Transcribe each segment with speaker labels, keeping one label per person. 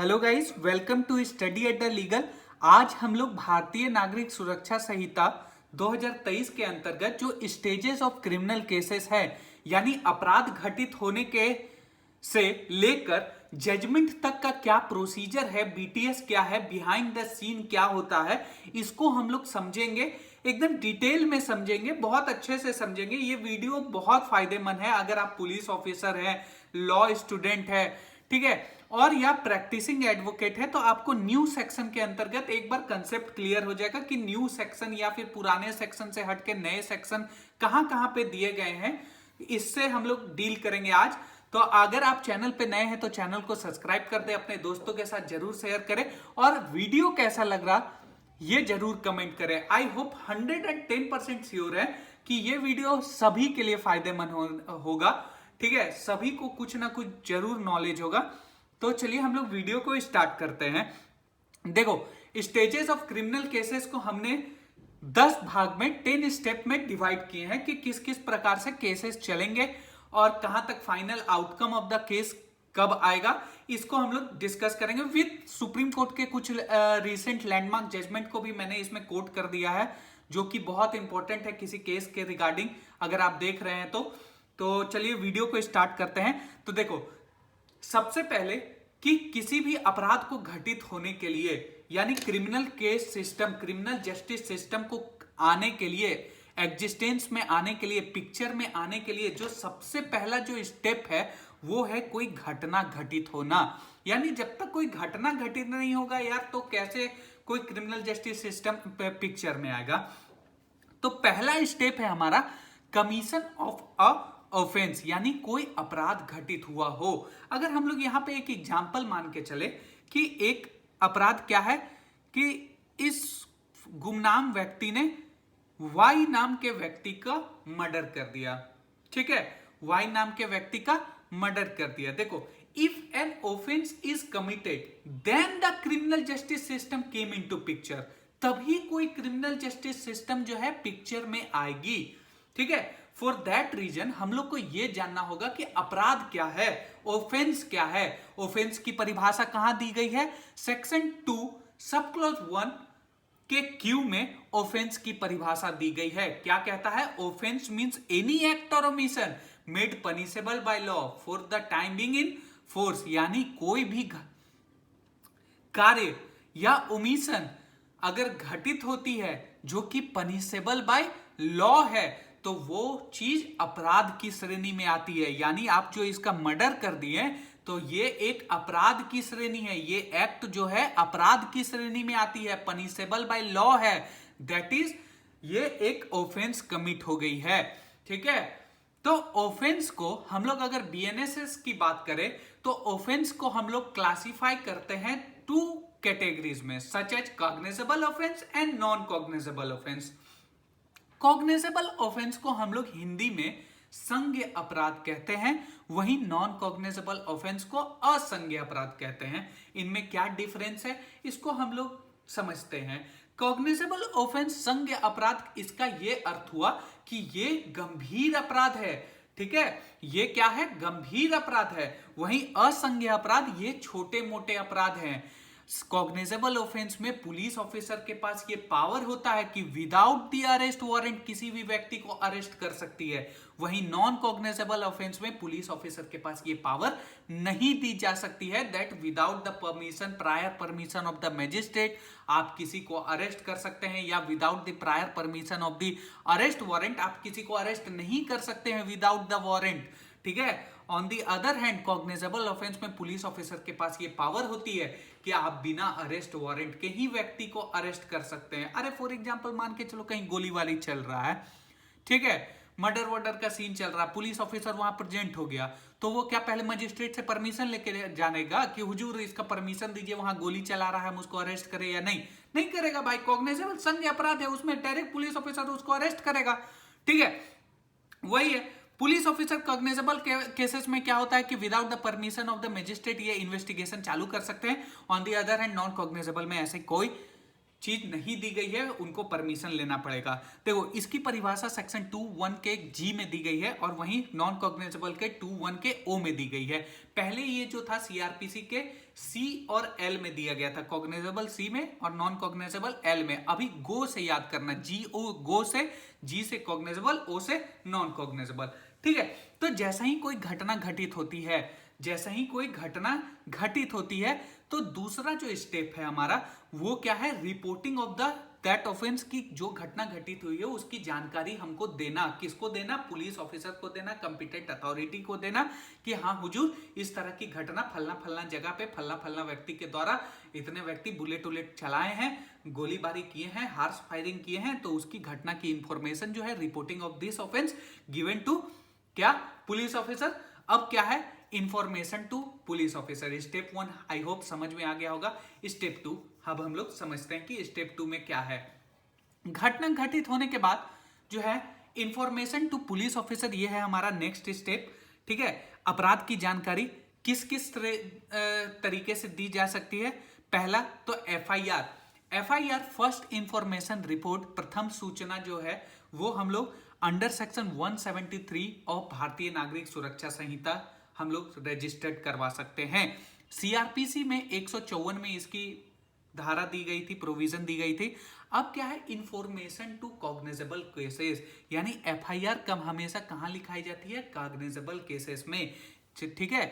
Speaker 1: Hello guys, welcome to study at the legal. आज हम लोग भारतीय नागरिक सुरक्षा संहिता 2023 के अंतर्गत जो स्टेजेस ऑफ क्रिमिनल केसेस है, यानी अपराध घटित होने के से लेकर जजमेंट तक का क्या प्रोसीजर है, बीटीएस क्या है, बिहाइंड द सीन क्या होता है, इसको हम लोग समझेंगे। एकदम डिटेल में समझेंगे, बहुत अच्छे से समझेंगे। ये वीडियो बहुत फायदेमंद है अगर आप पुलिस ऑफिसर हैं, लॉ स्टूडेंट है, ठीक है, और या प्रैक्टिसिंग एडवोकेट है, तो आपको न्यू सेक्शन के अंतर्गत एक बार कंसेप्ट क्लियर हो जाएगा कि न्यू सेक्शन या फिर पुराने सेक्शन से हटके नए सेक्शन कहां कहां पे दिए गए हैं। इससे हम लोग डील करेंगे आज। तो अगर आप चैनल पे नए हैं तो चैनल को सब्सक्राइब कर दे, अपने दोस्तों के साथ जरूर शेयर करें, और वीडियो कैसा लग रहा ये जरूर कमेंट करें। आई होप 110% श्योर है कि ये वीडियो सभी के लिए फायदेमंद होगा, ठीक है, सभी को कुछ ना कुछ जरूर नॉलेज होगा। तो चलिए हम लोग वीडियो को स्टार्ट करते हैं। देखो, स्टेजेस ऑफ क्रिमिनल केसेस को हमने 10 भाग में 10 स्टेप में डिवाइड किए हैं कि किस किस प्रकार से केसेस चलेंगे और कहां तक final outcome of the case कब आएगा, इसको हम लोग डिस्कस करेंगे। विद सुप्रीम कोर्ट के कुछ रिसेंट लैंडमार्क जजमेंट को भी मैंने इसमें कोट कर दिया है, जो कि बहुत इंपॉर्टेंट है किसी केस के रिगार्डिंग, अगर आप देख रहे हैं तो चलिए वीडियो को स्टार्ट करते हैं। तो देखो, सबसे पहले कि किसी भी अपराध को घटित होने के लिए, यानी criminal case system, criminal justice system को आने के लिए, एग्जिस्टेंस में आने के लिए, पिक्चर में आने के लिए जो सबसे पहला जो स्टेप है वो है कोई घटना घटित होना। यानी जब तक कोई घटना घटित नहीं होगा यार, तो कैसे कोई क्रिमिनल जस्टिस सिस्टम पिक्चर में आएगा। तो पहला स्टेप है हमारा कमीशन ऑफ अ ऑफेंस, यानी कोई अपराध घटित हुआ हो। अगर हम लोग यहां पे एक एग्जांपल मान के चले कि एक अपराध क्या है कि इस गुमनाम व्यक्ति ने वाई नाम के व्यक्ति का मर्डर कर दिया, ठीक है, वाई नाम के व्यक्ति का मर्डर कर दिया। देखो, if an offence is committed then the criminal justice system came into picture, तभी कोई क्रिमिनल जस्टिस सिस्टम जो है पिक्चर में आएगी, ठीक है। फॉर दैट रीजन हम लोग को यह जानना होगा कि अपराध क्या है, ऑफेंस क्या है। ऑफेंस की परिभाषा कहां दी गई है? सेक्शन 2 सब क्लॉज 1 के क्यू में ऑफेंस की परिभाषा दी गई है। क्या कहता है? ऑफेंस मींस एनी एक्ट और omission made punishable by law for the time being in force, यानी कोई भी कार्य या ओमिशन अगर घटित होती है जो कि पनिशेबल बाय लॉ है, तो वो चीज अपराध की श्रेणी में आती है। यानी आप जो इसका मर्डर कर दिए तो ये एक अपराध की श्रेणी है, ये एक्ट जो है अपराध की श्रेणी में आती है, पनिशेबल बाय लॉ है। दैट इज ये एक ऑफेंस कमिट हो गई है, ठीक है। तो ऑफेंस को हम लोग अगर बीएनएसएस की बात करें तो ऑफेंस को हम लोग क्लासिफाई करते हैं 2 कैटेगरीज में, such as cognizable offence and non cognizable offence. Cognizable offence को हम लोग हिंदी में संज्ञेय अपराध कहते हैं, वहीं नॉन कॉग्निजेबल ऑफेंस को असंज्ञेय अपराध कहते हैं। इनमें क्या डिफरेंस है इसको हम लोग समझते हैं। कॉग्निजेबल ऑफेंस संज्ञेय अपराध, इसका यह अर्थ हुआ कि ये गंभीर अपराध है, ठीक है, ये क्या है? गंभीर अपराध है। वहीं असंज्ञेय अपराध ये छोटे मोटे अपराध हैं। कॉग्निजेबल ऑफेंस में पुलिस ऑफिसर के पास ये पावर होता है कि विदाउट द अरेस्ट वारंट किसी भी व्यक्ति को अरेस्ट कर सकती है। वहीं नॉन कॉग्निजेबल ऑफेंस में पुलिस ऑफिसर के पास ये पावर नहीं दी जा सकती है, that without the permission, prior permission of the magistrate आप किसी को अरेस्ट कर सकते हैं, या without the prior permission of the arrest warrant आप किसी को अरेस्ट नहीं कर सकते हैं विदाउट द वारंट, ठीक है। On the other hand cognizable offence में पुलिस ऑफिसर के पास ये पावर होती है कि आप बिना अरेस्ट वारंट के ही व्यक्ति को अरेस्ट कर सकते हैं। अरे फॉर एग्जांपल मान के चलो कहीं गोलीबारी चल रहा है, ठीक है, मर्डर वर्डर का सीन चल रहा है, पुलिस ऑफिसर वहां प्रेजेंट हो गया, तो वो क्या पहले मजिस्ट्रेट से परमिशन लेके जानेगा कि हुजूर इसका परमिशन दीजिए, वहां गोली चला रहा है, हम उसको अरेस्ट करें या नहीं? नहीं करेगा भाई। कॉग्निजेबल संज्ञेय अपराध है, उसमें डायरेक्ट पुलिस ऑफिसर उसको अरेस्ट करेगा, ठीक है। वही है, पुलिस ऑफिसर कॉग्निजेबल केसेस में क्या होता है कि without the permission of the magistrate ये इन्वेस्टिगेशन चालू कर सकते हैं। On the other hand non cognizable में ऐसे कोई चीज नहीं दी गई है उनको परमिशन लेना पड़ेगा। देखो इसकी परिभाषा सेक्शन 2(1) के जी में दी गई है और वहीं नॉन कॉग्निजेबल के 2(1) के ओ में दी गई है। पहले ये जो था सीआरपीसी के सी और एल में दिया गया था, कॉग्निजेबल सी में और नॉन कॉग्निजेबल एल में। अभी गो से याद करना, जी ओ, गो से, जी से कॉग्निजेबल, ओ से नॉन कॉग्निजेबल। ठीक है, तो जैसा ही कोई घटना घटित होती है, जैसा ही कोई घटना घटित होती है तो दूसरा जो स्टेप है हमारा वो क्या है, reporting of the that offence, की जो घटना घटित हुई है उसकी जानकारी हमको देना। किसको देना? पुलिस ऑफिसर को देना, कंपिटेंट अथॉरिटी को देना कि हाँ हुजूर इस तरह की घटना फलना फलना जगह पे फलना फलना व्यक्ति के द्वारा इतने व्यक्ति बुलेट उलेट चलाए हैं, गोलीबारी किए हैं, हार्श फायरिंग किए हैं, तो उसकी घटना की इंफॉर्मेशन जो है reporting of this offence given to क्या, पुलिस ऑफिसर। अब क्या है, information to police officer. Step 1 I hope समझ में आ गया होगा। स्टेप 2 अब हम लोग समझते हैं कि स्टेप 2 में क्या है। घटना घटित होने के बाद जो है इंफॉर्मेशन टू पुलिस ऑफिसर, ये है हमारा नेक्स्ट स्टेप। ठीक है, अपराध की जानकारी किस किस तरीके से दी जा सकती है। पहला तो एफआईआर फर्स्ट इंफॉर्मेशन रिपोर्ट, प्रथम सूचना जो है वो हम लोग अंडर सेक्शन 173 ऑफ भारतीय नागरिक सुरक्षा संहिता हम लोग रजिस्टर्ड करवा सकते हैं। सीआरपीसी में 154 में इसकी धारा दी गई थी, प्रोविजन दी गई थी। अब क्या है, इंफॉर्मेशन टू कॉग्निजेबल केसेस, यानी एफआईआर कब हमेशा कहां लिखाई जाती है, कॉग्निजेबल केसेस में। ठीक है,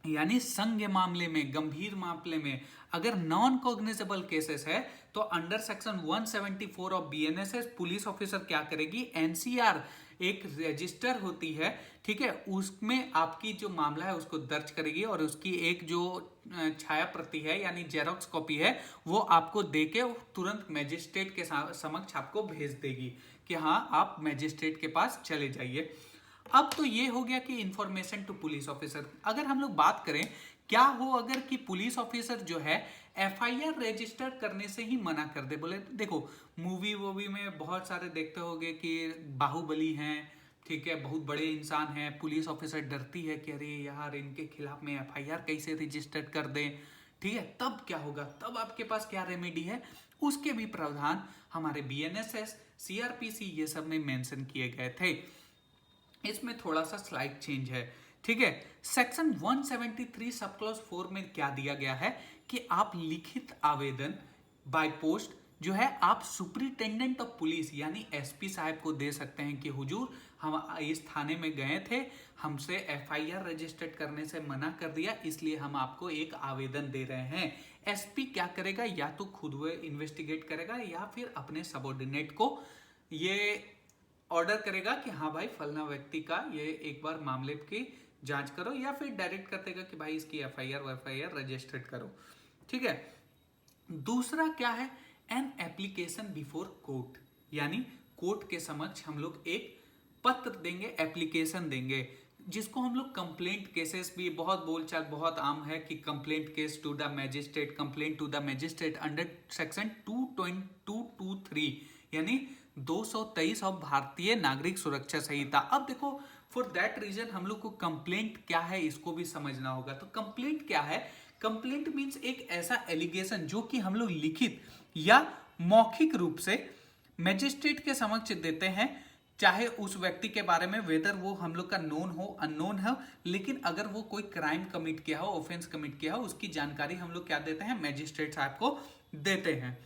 Speaker 1: यानी संज्ञ मामले में, गंभीर मामले में। अगर नॉन कॉग्निजेबल केसेस है तो under section 174 of BNSS police officer क्या करेगी, एनसीआर एक रजिस्टर होती है, ठीक है, उसमें आपकी जो मामला है उसको दर्ज करेगी और उसकी एक जो छाया प्रति है यानी जेरोक्स कॉपी है वो आपको देके तुरंत मैजिस्ट्रेट के समक्ष आपको भेज देगी कि हाँ आप मैजिस्ट्रेट के पास चले जाइए। अब तो ये हो गया कि इंफॉर्मेशन टू पुलिस ऑफिसर। अगर हम लोग बात करें क्या हो अगर कि पुलिस ऑफिसर जो है एफआईआर रजिस्टर करने से ही मना कर दे। बोले देखो मूवी वूवी में बहुत सारे देखते होंगे कि बाहुबली हैं, ठीक है, बहुत बड़े इंसान हैं, पुलिस ऑफिसर डरती है कि अरे यार इनके खिलाफ में एफआईआर कैसे रजिस्टर कर दें। ठीक है, तब क्या होगा, तब आपके पास क्या रेमेडी है, उसके भी प्रावधान हमारे बीएनएसएस, सीआरपीसी ये सब में मेंशन किए गए थे। इसमें थोड़ा सा स्लाइड चेंज है। ठीक है, सेक्शन 173 सब क्लॉज 4 में क्या दिया गया है कि आप लिखित आवेदन बाय पोस्ट जो है आप सुपरिटेंडेंट ऑफ पुलिस यानी एसपी साहब को दे सकते हैं कि हुजूर हम इस थाने में गए थे, हमसे एफआईआर रजिस्टर्ड करने से मना कर दिया, इसलिए हम आपको एक आवेदन दे रहे हैं। एसपी क्या करेगा, या तो खुद वो इन्वेस्टिगेट करेगा या फिर अपने सबऑर्डिनेट को ये ऑर्डर करेगा कि हाँ भाई फलना व्यक्ति का ये एक बार मामले की जांच करो, या फिर डायरेक्ट कर देगा कि भाई इसकी एफआईआर रजिस्टर्ड करो। ठीक है, दूसरा क्या है, एन एप्लीकेशन बिफोर कोर्ट, यानी कोर्ट के समक्ष हम लोग एक पत्र देंगे, एप्लीकेशन देंगे, जिसको हम लोग कंप्लेंट केसेस भी, बहुत बोलचाल बहुत आम है कि complaint case to the magistrate, complaint to the magistrate under section 22223 यानी 223 ऑफ भारतीय नागरिक सुरक्षा संहिता। अब देखो फॉर दैट रीजन हम लोग को कंप्लेंट क्या है इसको भी समझना होगा। तो कंप्लेंट क्या है, कंप्लेंट मीन्स एक ऐसा एलिगेशन जो कि हम लोग लिखित या मौखिक रूप से मैजिस्ट्रेट के समक्ष देते हैं, चाहे उस व्यक्ति के बारे में वेदर वो हम लोग का नोन हो अननोन हो, लेकिन अगर वो कोई क्राइम कमिट किया हो, ऑफेंस कमिट किया हो, उसकी जानकारी हम लोग क्या देते हैं, मैजिस्ट्रेट साहब को देते हैं।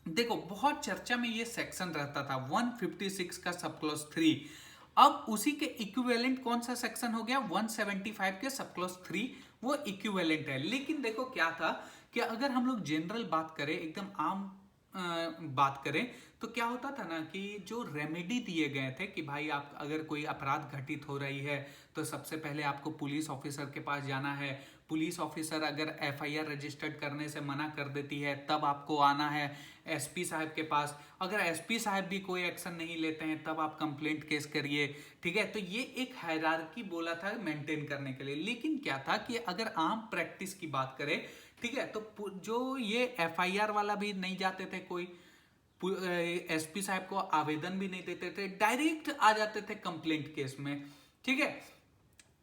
Speaker 1: देखो बहुत चर्चा में ये सेक्शन रहता था 156 का सब क्लॉज 3। अब उसी के इक्विवेलेंट कौन सा सेक्शन हो गया, 175 के सब क्लॉज 3 वो इक्विवेलेंट है। लेकिन देखो क्या था कि अगर हम लोग जनरल बात करें, एकदम आम बात करें, तो क्या होता था ना कि जो रेमेडी दिए गए थे कि भाई आप अगर कोई अपराध घटित हो रही है तो सबसे पहले आपको पुलिस ऑफिसर के पास जाना है, पुलिस ऑफिसर अगर एफआईआर रजिस्टर्ड करने से मना कर देती है तब आपको आना है एसपी साहब के पास, अगर एसपी साहब भी कोई एक्शन नहीं लेते हैं तब आप कंप्लेंट केस करिए। ठीक है, तो ये एक हायरार्की बोला था मेंटेन करने के लिए। लेकिन क्या था कि अगर आम प्रैक्टिस की बात करें, ठीक है, तो जो ये एफआईआर वाला भी नहीं जाते थे, कोई एसपी साहब को आवेदन भी नहीं देते थे, डायरेक्ट आ जाते थे कंप्लेंट केस में। ठीक है,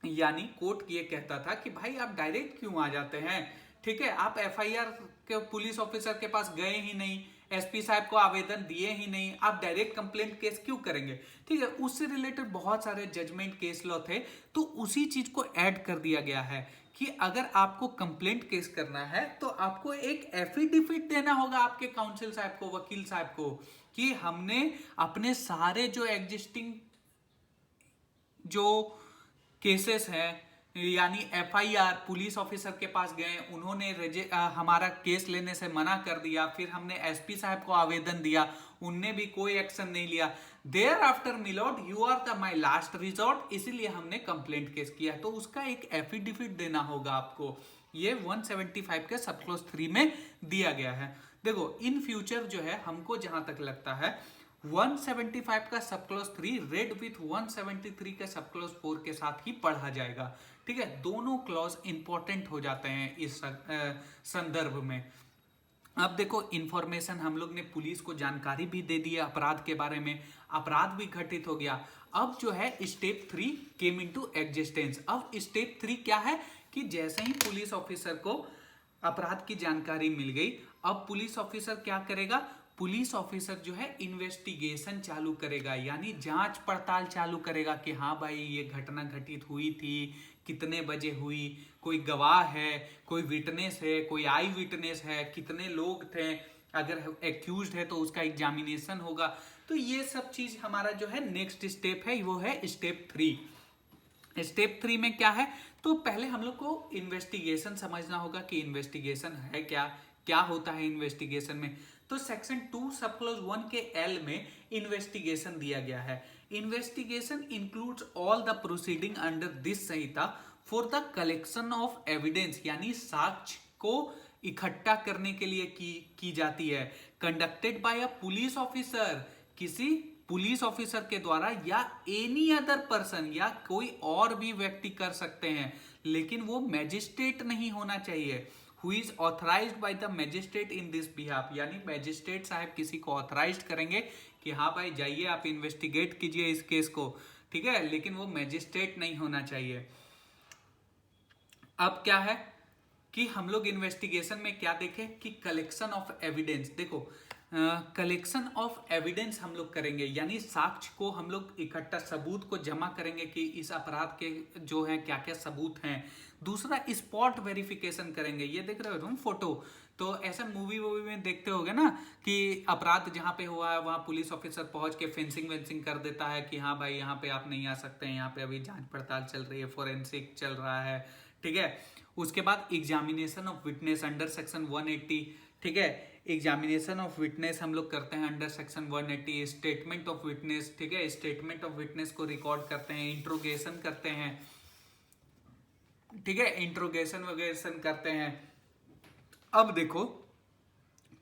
Speaker 1: यानी कोर्ट ये कहता था कि भाई आप डायरेक्ट क्यों आ जाते हैं, ठीक है, आप एफआईआर के पुलिस ऑफिसर के पास गए ही नहीं, एसपी साहब को आवेदन दिए ही नहीं, आप डायरेक्ट कंप्लेंट केस क्यों करेंगे? ठीक है, उससे रिलेटेड बहुत सारे जजमेंट केस लॉ थे, तो उसी चीज को ऐड कर दिया गया है कि अगर आपको कंप्लेंट केस करना है तो आपको एक एफिडेविट देना होगा आपके काउंसिल साहब को, वकील साहब को, कि हमने अपने सारे जो एग्जिस्टिंग जो केसेस हैं, यानी एफआईआर पुलिस ऑफिसर के पास गए, उन्होंने हमारा केस लेने से मना कर दिया, फिर हमने एसपी साहब को आवेदन दिया, उनने भी कोई एक्शन नहीं लिया, thereafter milord you are the my last resort, इसीलिए हमने कंप्लेंट केस किया, तो उसका एक एफिडेविट देना होगा आपको। ये 175 के सब क्लॉज 3 में दिया गया है। देखो इन फ्यूचर जो है हमको जहां तक लगता है 175 का सब क्लॉज 3 रेड विथ 173 के सब क्लॉज 4 के साथ ही पढ़ा जाएगा। ठीक है, दोनों क्लॉज इंपॉर्टेंट हो जाते हैं इस संदर्भ में। अब देखो इंफॉर्मेशन हम लोग ने पुलिस को जानकारी भी दे दी है अपराध के बारे में, अपराध भी घटित हो गया। अब जो है स्टेप 3 केम इनटू एग्जिस्टेंस। अब स्टेप 3 क्या है कि जैसे ही पुलिस ऑफिसर को अपराध की जानकारी मिल गई, अब पुलिस ऑफिसर क्या करेगा? पुलिस ऑफिसर जो है इन्वेस्टिगेशन चालू करेगा, यानी जांच पड़ताल चालू करेगा कि हाँ भाई ये घटना घटित हुई थी, कितने बजे हुई, कोई गवाह है, कोई विटनेस है, कोई आई विटनेस है, कितने लोग थे, अगर एक्यूज्ड है तो उसका एग्जामिनेशन होगा। तो ये सब चीज हमारा जो है नेक्स्ट स्टेप है, वो है स्टेप 3। स्टेप 3 में क्या है? तो पहले हम लोग को इन्वेस्टिगेशन समझना होगा कि इन्वेस्टिगेशन है क्या, क्या होता है इन्वेस्टिगेशन में। तो सेक्शन 2 सब क्लॉज 1 के एल में इन्वेस्टिगेशन दिया गया है। Investigation includes all the proceeding under this Samhita for the collection of evidence, यानी साक्ष्य को इकट्ठा करने के लिए की जाती है। Conducted by a police officer, किसी पुलिस ऑफिसर के द्वारा, या एनी अदर पर्सन, या कोई और भी व्यक्ति कर सकते हैं, लेकिन वो मैजिस्ट्रेट नहीं होना चाहिए। Who is authorized by the magistrate in this behalf, यानी मैजिस्ट्रेट साहब किसी को ऑथराइज करेंगे कि हाँ भाई जाइए आप इन्वेस्टिगेट कीजिए इस केस को, ठीक है, लेकिन वो मैजिस्ट्रेट नहीं होना चाहिए। अब क्या है कि हम लोग इन्वेस्टिगेशन में क्या देखें कि कलेक्शन ऑफ एविडेंस। देखो कलेक्शन ऑफ एविडेंस हम लोग करेंगे, यानी साक्ष्य को हम लोग इकट्ठा, सबूत को जमा करेंगे कि इस अपराध के जो है क्या क्या सबूत हैं। दूसरा स्पॉट वेरिफिकेशन करेंगे। ये देख रहे हो तुम फोटो, तो ऐसा मूवी में देखते होगे ना कि अपराध जहां पे हुआ है वहां पुलिस ऑफिसर पहुंच के फेंसिंग वेंसिंग कर देता है कि हाँ भाई यहाँ पे आप नहीं आ सकते हैं, यहाँ पे अभी जांच पड़ताल चल रही है, फोरेंसिक चल रहा है, ठीक है। उसके बाद examination of witness under section 180, ठीक है, एग्जामिनेशन ऑफ विटनेस हम लोग करते हैं under section 180। Statement of witness, ठीक है, स्टेटमेंट ऑफ विटनेस को रिकॉर्ड करते हैं, इंट्रोगेशन करते हैं, ठीक है, इंट्रोगेशन वगैरह करते हैं। अब देखो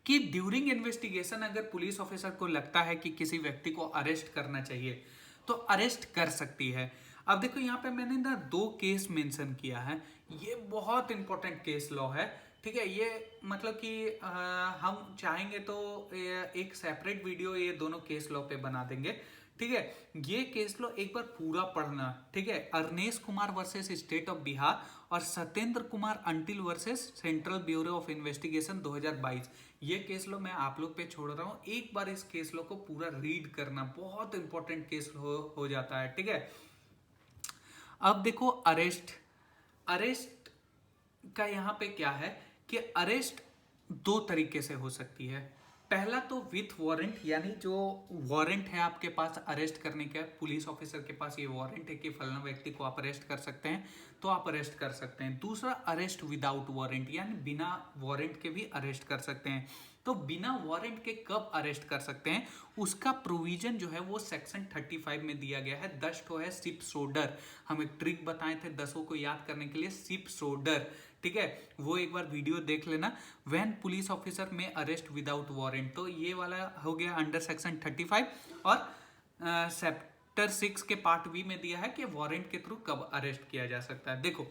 Speaker 1: कि ड्यूरिंग इन्वेस्टिगेशन अगर पुलिस ऑफिसर को लगता है कि किसी व्यक्ति को अरेस्ट करना चाहिए तो अरेस्ट कर सकती है। अब देखो यहाँ पे मैंने ना 2 केस मेंशन किया है, ये बहुत इंपॉर्टेंट केस लॉ है, ठीक है। ये मतलब कि हम चाहेंगे तो एक सेपरेट वीडियो ये दोनों केस लॉ पे बना देंगे, ठीक है। ये केस लॉ एक बार पूरा पढ़ना, ठीक है। Arnesh Kumar versus state of Bihar और Satyender Kumar Antil versus central bureau of investigation 2022, ये केस लॉ मैं आप लोग पे छोड़ रहा हूं। एक बार इस केस लॉ को पूरा रीड करना, बहुत इंपॉर्टेंट केस हो जाता है, ठीक है। अब देखो अरेस्ट का यहाँ पे क्या है कि अरेस्ट 2 तरीके से हो सकती है। पहला तो विथ वारंट, यानी जो वारंट है आपके पास अरेस्ट करने का, पुलिस ऑफिसर के पास ये वारंट है कि फलाना व्यक्ति को आप अरेस्ट कर सकते हैं, तो आप अरेस्ट कर सकते हैं। दूसरा अरेस्ट विदाउट वारंट, यानी बिना वारंट के भी अरेस्ट कर सकते हैं। तो बिना वारंट के कब अरेस्ट कर सकते हैं उसका प्रोविजन जो है वो सेक्शन 35 में दिया गया है। 10 तो है सिप सोडर, हम एक ट्रिक बताए थे 10 को याद करने के लिए, सिप सोडर, ठीक है, वो एक बार वीडियो देख लेना। व्हेन पुलिस ऑफिसर में अरेस्ट विदाउट वारंट, तो ये वाला हो गया अंडर सेक्शन 35। और चैप्टर 6 के पार्ट बी में दिया है कि वारंट के थ्रू कब अरेस्ट किया जा सकता है। देखो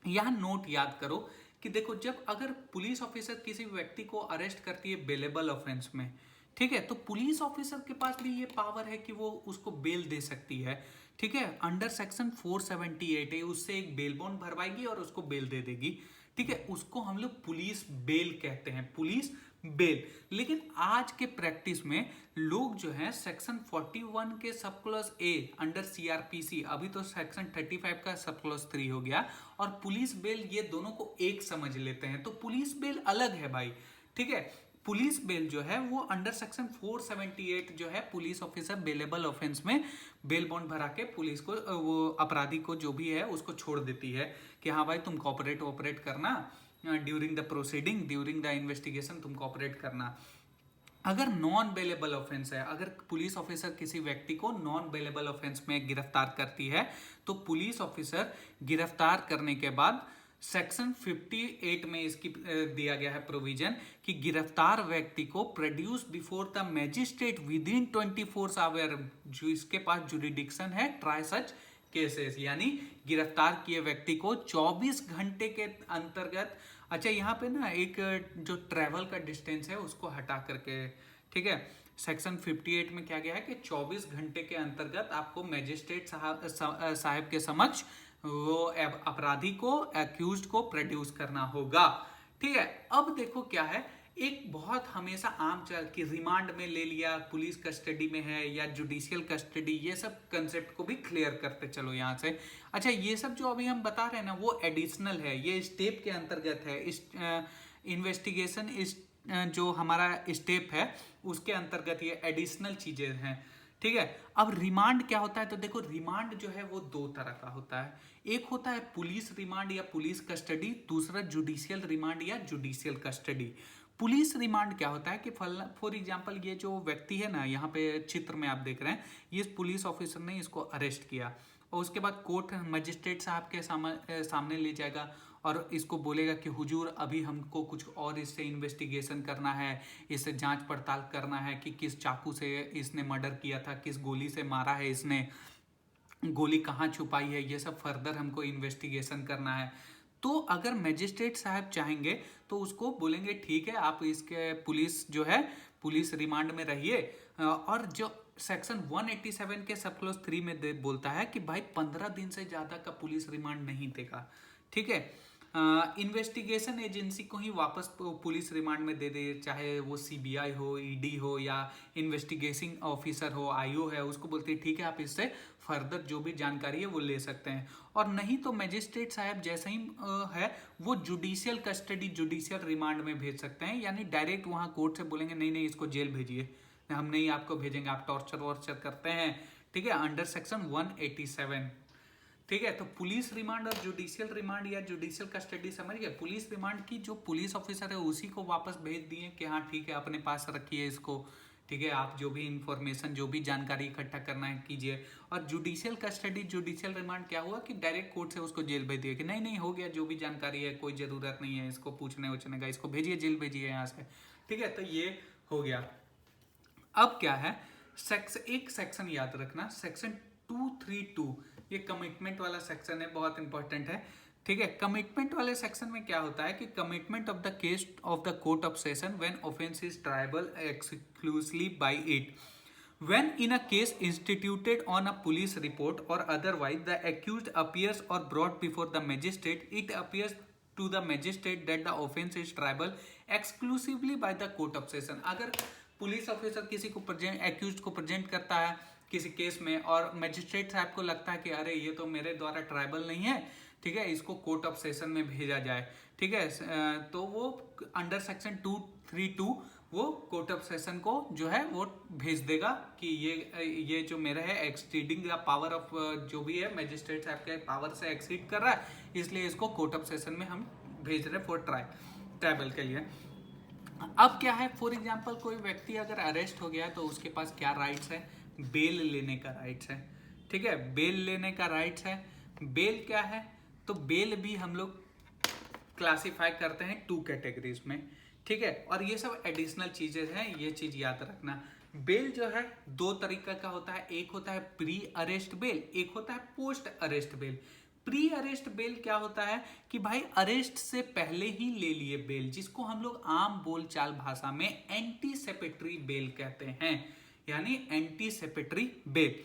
Speaker 1: यहां नोट याद करो कि देखो जब अगर पुलिस ऑफिसर किसी व्यक्ति को अरेस्ट करती है बेलेबल ऑफेंस में, ठीक है, तो पुलिस ऑफिसर के पास भी ये पावर है कि वो उसको बेल दे सकती है, ठीक है। अंडर सेक्शन 478 है, उससे एक बेल बॉन्ड भरवाएगी और उसको बेल दे देगी, ठीक है, उसको हम लोग पुलिस बेल कहते हैं, पुलिस बेल। लेकिन आज के प्रैक्टिस में लोग जो है सेक्शन 41 के sub clause A under CrPC, अभी तो सेक्शन 35 का सब क्लॉज 3 हो गया, और पुलिस बेल, ये दोनों को एक समझ लेते हैं। तो पुलिस बेल अलग है भाई, ठीक है। पुलिस बेल जो है वो अंडर सेक्शन 478 जो है पुलिस ऑफिसर बेलेबल ऑफेंस में बेल बॉन्ड भरा के पुलिस को, वो अपराधी को जो भी है उसको छोड़ देती है कि हाँ भाई तुम ऑपरेट करना, during the proceeding, during the investigation तुम ऑपरेट करना। अगर नॉन बेलेबल ऑफेंस है, अगर पुलिस ऑफिसर किसी व्यक्ति को नॉन बेलेबल ऑफेंस में गिरफ्तार करती है, तो पुलिस ऑफिसर गिरफ्तार करने के बाद सेक्शन 58 में इसकी दिया गया है प्रोविजन कि गिरफ्तार व्यक्ति को produce before the magistrate within 24 hour, जो इसके पास जुरिडिक्शन है ट्राई सच केसेस, यानी गिरफ्तार किए व्यक्ति को 24 घंटे के अंतर्गत। अच्छा, यहाँ पे ना एक जो ट्रेवल का डिस्टेंस है उसको हटा करके, ठीक है, सेक्शन 58 में क्या गया है कि 24 घंटे के अंतर्गत आपको मैजिस्ट्रेट साहब के समक्ष वो अपराधी को, एक्यूज्ड को प्रोड्यूस करना होगा, ठीक है। अब देखो क्या है, एक बहुत हमेशा आम चल कि रिमांड में ले लिया, पुलिस कस्टडी में है या जुडिशियल कस्टडी, ये सब कंसेप्ट को भी क्लियर करते चलो यहाँ से। अच्छा, ये सब जो अभी हम बता रहे हैं ना वो एडिशनल है, ये स्टेप के अंतर्गत है। इस इन्वेस्टिगेशन इस जो हमारा स्टेप है उसके अंतर्गत ये एडिशनल चीजें हैं, ठीक है। अब रिमांड क्या होता है, तो देखो रिमांड जो है वो दो तरह का होता है, एक होता है पुलिस रिमांड या पुलिस कस्टडी, दूसरा जुडिशियल रिमांड या जुडिशियल कस्टडी। पुलिस रिमांड क्या होता है कि फॉर एग्जांपल ये जो व्यक्ति है ना, यहाँ पे चित्र में आप देख रहे हैं, ये पुलिस ऑफिसर ने इसको अरेस्ट किया और उसके बाद कोर्ट मजिस्ट्रेट साहब के सामने ले जाएगा और इसको बोलेगा कि हुजूर अभी हमको कुछ और इससे इन्वेस्टिगेशन करना है, इससे जांच पड़ताल करना है कि किस चाकू से इसने मर्डर किया था, किस गोली से मारा है इसने, गोली कहाँ छुपाई है, ये सब फर्दर हमको इन्वेस्टिगेशन करना है। तो अगर मजिस्ट्रेट साहब चाहेंगे तो उसको बोलेंगे ठीक है आप इसके पुलिस जो है पुलिस रिमांड में रहिए, और जो सेक्शन 187 के सब क्लॉज 3 में बोलता है कि भाई 15 दिन से ज्यादा का पुलिस रिमांड नहीं देगा, ठीक है। इन्वेस्टिगेशन एजेंसी को ही वापस पुलिस रिमांड में दे दे, चाहे वो सीबीआई हो, ईडी हो या इन्वेस्टिगेशन ऑफिसर हो, आईओ है, उसको बोलते हैं ठीक है आप इससे फर्दर जो भी जानकारी है वो ले सकते हैं। और नहीं तो मजिस्ट्रेट साहब जैसे ही है वो जुडिशियल कस्टडी, जुडिशियल रिमांड में भेज सकते हैं, यानी डायरेक्ट वहां कोर्ट से बोलेंगे नहीं नहीं इसको जेल भेजिए, हम नहीं आपको भेजेंगे, आप टॉर्चर वॉर्चर करते हैं, ठीक है, अंडर सेक्शन 187, ठीक है। तो पुलिस रिमांड और जुडिशियल रिमांड या जुडिशियल कस्टडी समझ गए। पुलिस रिमांड की जो पुलिस ऑफिसर है उसी को वापस भेज दिए कि हाँ ठीक है अपने पास रखिए इसको, ठीक है, आप जो भी इंफॉर्मेशन जो भी जानकारी इकट्ठा करना है कीजिए। और जुडिशियल कस्टडी, जुडिशियल रिमांड क्या हुआ कि डायरेक्ट कोर्ट से उसको जेल भेज दिया कि नहीं नहीं हो गया, जो भी जानकारी है कोई जरूरत नहीं है इसको पूछने उछने का, इसको भेजिए, जेल भेजिए यहाँ से, ठीक है। तो ये हो गया। अब क्या है, एक सेक्शन याद रखना, सेक्शन 232, ये कमिटमेंट वाला सेक्शन है, बहुत इंपॉर्टेंट है, ठीक है। कमिटमेंट वाले सेक्शन में क्या होता है कि commitment of the case of the court of session when offence is triable exclusively by it, when in a case instituted on a police report or otherwise the accused appears or brought before the magistrate, it appears to the magistrate that the offense is tribal exclusively by the court of session। अगर police officer किसी को accused को present करता है किसी case में और magistrate साहब को लगता है कि अरे ये तो मेरे द्वारा ट्राइबल नहीं है, ठीक है, इसको कोर्ट ऑफ सेशन में भेजा जाए, ठीक है, तो वो अंडर सेक्शन 232 वो कोर्ट ऑफ सेशन को जो है वो भेज देगा कि ये जो मेरा है एक्ससीडिंग द पावर ऑफ, जो भी है मजिस्ट्रेट साहब के पावर से एक्सीड कर रहा है, इसलिए इसको कोर्ट ऑफ सेशन में हम भेज रहे फॉर ट्राइबल के लिए। अब क्या है, फॉर एग्जाम्पल कोई व्यक्ति अगर अरेस्ट हो गया तो उसके पास क्या राइट्स है, बेल लेने का राइट्स है, ठीक है, बेल लेने का राइट्स है। बेल क्या है, तो बेल भी हम लोग क्लासिफाई करते हैं 2 कैटेगरीज में, ठीक है, और ये सब एडिशनल चीजें हैं, ये चीज याद रखना। बेल जो है 2 तरीका का होता है, एक होता है प्री अरेस्ट बेल, एक होता है post arrest bell. Pre arrest bell क्या होता है कि भाई अरेस्ट से पहले ही ले लिए बेल, जिसको हम लोग आम बोलचाल भाषा में एंटीसेपेटरी बेल कहते हैं, यानी एंटीसेपेटरी बेल।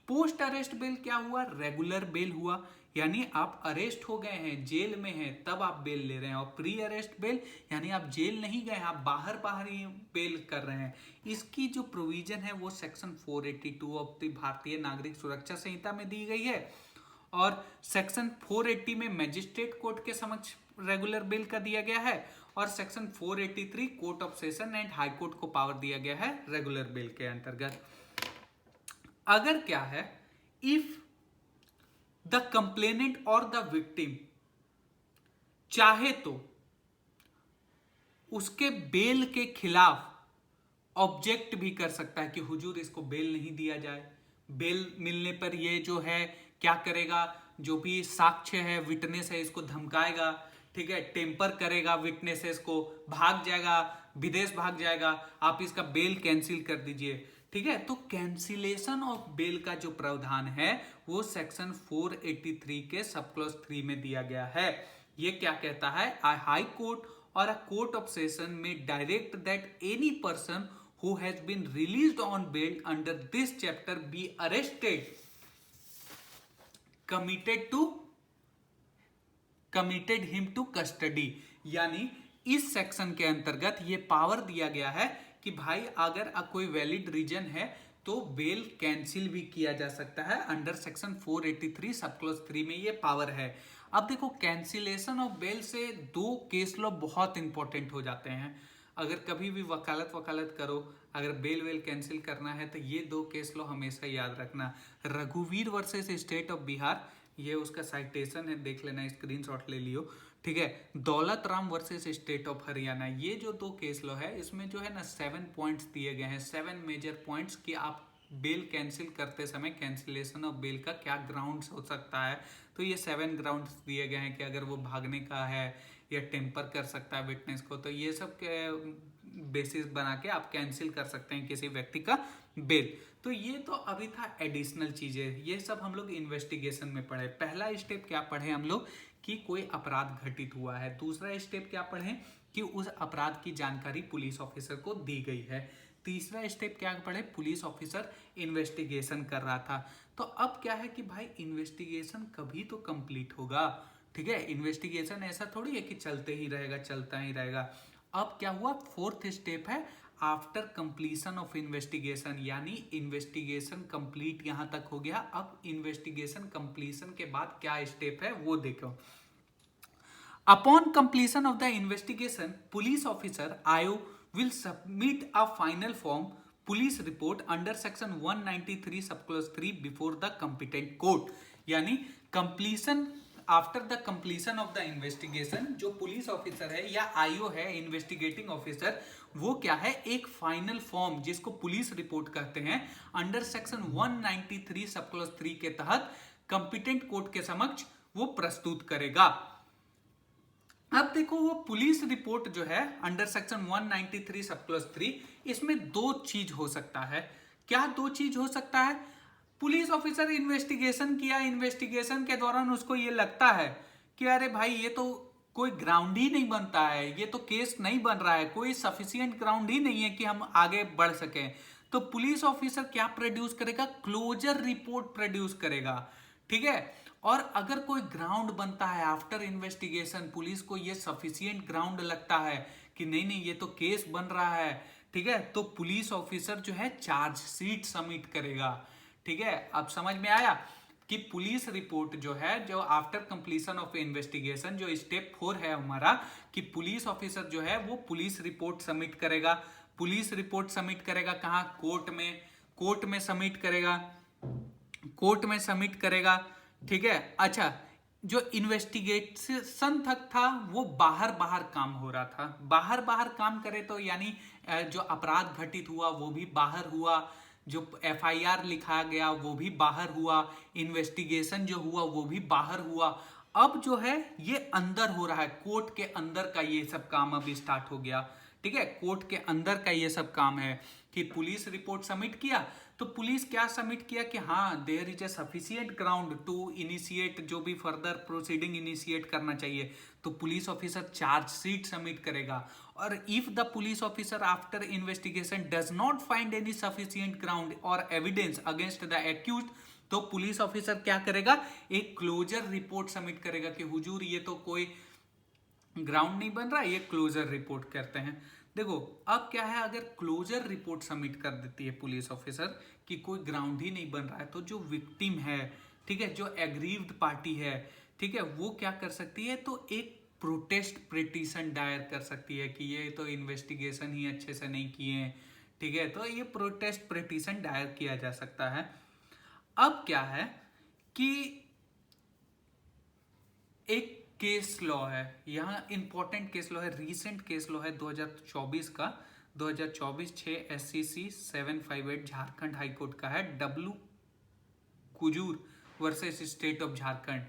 Speaker 1: पोस्ट अरेस्ट बेल क्या हुआ, रेगुलर बेल हुआ, यानी आप अरेस्ट हो गए हैं, जेल में हैं, तब आप बेल ले रहे हैं। और प्री अरेस्ट बेल यानी आप जेल नहीं गए, आप बाहर बाहर ही बेल कर रहे हैं। इसकी जो प्रोविजन है वो सेक्शन 482 ऑफ द भारतीय नागरिक सुरक्षा संहिता में दी गई है। और सेक्शन 480 में मजिस्ट्रेट कोर्ट के समक्ष रेगुलर बेल का दिया गया है। और section 483 court of session and high court को पावर दिया गया है रेगुलर बेल के अंतर्गत। अगर क्या है, इफ द कंप्लेनेंट और द विक्टिम चाहे तो उसके बेल के खिलाफ ऑब्जेक्ट भी कर सकता है कि हुजूर इसको बेल नहीं दिया जाए। बेल मिलने पर ये जो है क्या करेगा, जो भी साक्ष्य है, विटनेस है, इसको धमकाएगा, ठीक है, टेम्पर करेगा विटनेसेस को, भाग जाएगा, विदेश भाग जाएगा, आप इसका बेल कैंसिल कर दीजिए, ठीक है। तो कैंसिलेशन ऑफ बेल का जो प्रावधान है वो सेक्शन 483 के सब क्लॉज 3 में दिया गया है। ये क्या कहता है, हाई कोर्ट और अ कोर्ट ऑफ सेशन में direct that any person who has been released on bail under this chapter be arrested, committed him to custody। यानी इस सेक्शन के अंतर्गत ये पावर दिया गया है कि भाई अगर कोई वैलिड रीजन है तो बेल कैंसिल भी किया जा सकता है। अंडर सेक्शन 483 सब क्लॉज 3 में ये पावर है। अब देखो, कैंसिलेशन ऑफ बेल से दो केस लॉ बहुत इंपॉर्टेंट हो जाते हैं। अगर कभी भी वकालत करो, अगर बेल वेल कैंसिल करना है तो ये दो केस लो हमेशा याद रखना। रघुवीर वर्सेस स्टेट ऑफ बिहार, ये उसका साइटेशन है, देख लेना, स्क्रीनशॉट ले लियो, ठीक है। Daulat Ram versus state of Haryana, ये जो दो केस लो है इसमें जो है ना 7 पॉइंट्स दिए गए हैं, 7 मेजर पॉइंट्स कि आप बेल कैंसिल करते समय कैंसिलेशन ऑफ बेल का क्या ग्राउंड्स हो सकता है। तो ये 7 ग्राउंड्स दिए गए हैं कि अगर वो भागने का है या टेम्पर कर सकता है विटनेस को, तो ये सब बेसिस बना के आप कैंसिल कर सकते हैं किसी व्यक्ति का बेल। तो ये तो अभी था एडिशनल चीजें, ये सब हम लोग इन्वेस्टिगेशन में पढ़े। पहला स्टेप क्या पढ़े हम लोग कि कोई अपराध घटित हुआ है। दूसरा स्टेप क्या पढ़े कि उस अपराध की जानकारी पुलिस ऑफिसर को दी गई है। तीसरा स्टेप क्या पढ़े, पुलिस ऑफिसर इन्वेस्टिगेशन कर रहा था। तो अब क्या है कि भाई इन्वेस्टिगेशन कभी तो कंप्लीट होगा, ठीक है। इन्वेस्टिगेशन ऐसा थोड़ी है कि चलते ही रहेगा, चलता ही रहेगा। अब क्या हुआ, फोर्थ स्टेप है आफ्टर कंप्लीशन ऑफ इन्वेस्टिगेशन, यानी इन्वेस्टिगेशन कंप्लीट यहां तक हो गया। अब इन्वेस्टिगेशन कंप्लीशन के बाद क्या स्टेप है वो देखो। Upon completion of the investigation police officer आयो will submit a final form police report under section 193 subclause 3 before the competent court। यानी completion after the completion of the investigation जो police officer है या IO है, investigating officer, वो क्या है, एक फाइनल फॉर्म जिसको पुलिस रिपोर्ट कहते हैं अंडर सेक्शन 193 सब क्लॉज 3 के तहत कंपिटेंट कोर्ट के समक्ष वो प्रस्तुत करेगा। अब देखो, वो पुलिस रिपोर्ट जो है अंडर सेक्शन 193 सब क्लॉज 3, इसमें दो चीज हो सकता है। क्या दो चीज हो सकता है, पुलिस ऑफिसर इन्वेस्टिगेशन किया, इन्वेस्टिगेशन के दौरान उसको ये लगता है कि अरे भाई ये तो कोई ग्राउंड ही नहीं बनता है, ये तो केस नहीं बन रहा है, कोई सफिशिएंट ग्राउंड ही नहीं है कि हम आगे बढ़ सकें। तो पुलिस ऑफिसर क्या प्रोड्यूस करेगा, क्लोजर रिपोर्ट प्रोड्यूस करेगा, ठीक है। और अगर कोई ग्राउंड बनता है आफ्टर इन्वेस्टिगेशन, पुलिस को ये सफिशिएंट ग्राउंड लगता है कि नहीं नहीं ये तो केस बन रहा है, ठीक है, तो पुलिस ऑफिसर जो है चार्जशीट सबमिट करेगा, ठीक है। अब समझ में आया कि पुलिस रिपोर्ट जो है, जो आफ्टर कंप्लीशन ऑफ इन्वेस्टिगेशन, जो स्टेप 4 है हमारा, कि पुलिस ऑफिसर जो है वो पुलिस रिपोर्ट सबमिट करेगा। पुलिस रिपोर्ट सबमिट करेगा कहाँ, कोर्ट में, कोर्ट में सबमिट करेगा, कोर्ट में सबमिट करेगा, ठीक है। अच्छा, जो इन्वेस्टिगेशन तक था वो बाहर बाहर काम हो रहा था, बाहर बाहर काम करे तो यानी जो अपराध घटित हुआ वो भी बाहर हुआ, जो एफआईआर लिखा गया वो भी बाहर हुआ, इन्वेस्टिगेशन जो हुआ वो भी बाहर हुआ। अब जो है ये अंदर हो रहा है, कोर्ट के अंदर का ये सब काम अब स्टार्ट हो गया, ठीक है। कोर्ट के अंदर का ये सब काम है कि पुलिस रिपोर्ट सबमिट किया, तो पुलिस क्या सबमिट किया कि हाँ there is a sufficient ground to initiate, जो भी फर्दर प्रोसीडिंग इनिशिएट करना चाहिए, तो पुलिस ऑफिसर चार्जशीट सबमिट करेगा। और if the police officer after investigation does not find any sufficient ground और एविडेंस अगेंस्ट द एक्यूज्ड, तो पुलिस ऑफिसर क्या करेगा, एक क्लोजर रिपोर्ट सबमिट करेगा कि हुजूर ये तो कोई ग्राउंड नहीं बन रहा, ये क्लोजर रिपोर्ट करते हैं। देखो अब क्या है, अगर क्लोजर रिपोर्ट सबमिट कर देती है पुलिस ऑफिसर कि कोई ग्राउंड ही नहीं बन रहा है, तो जो विक्टिम है, ठीक है, जो एग्रीव्ड पार्टी है, ठीक है, वो क्या कर सकती है, तो एक प्रोटेस्ट पिटीशन दायर कर सकती है कि ये तो इन्वेस्टिगेशन ही अच्छे से नहीं किए हैं, ठीक है, तो ये प्रोटेस्ट पिटीशन दायर किया जा सकता है। अब क्या है कि एक केस लॉ है, यहाँ इंपॉर्टेंट केस लॉ है, रीसेंट केस लॉ है 2024 का, 2024-6 SCC 758 झारखंड हाईकोर्ट का है, W Kujur versus state of Jharkhand.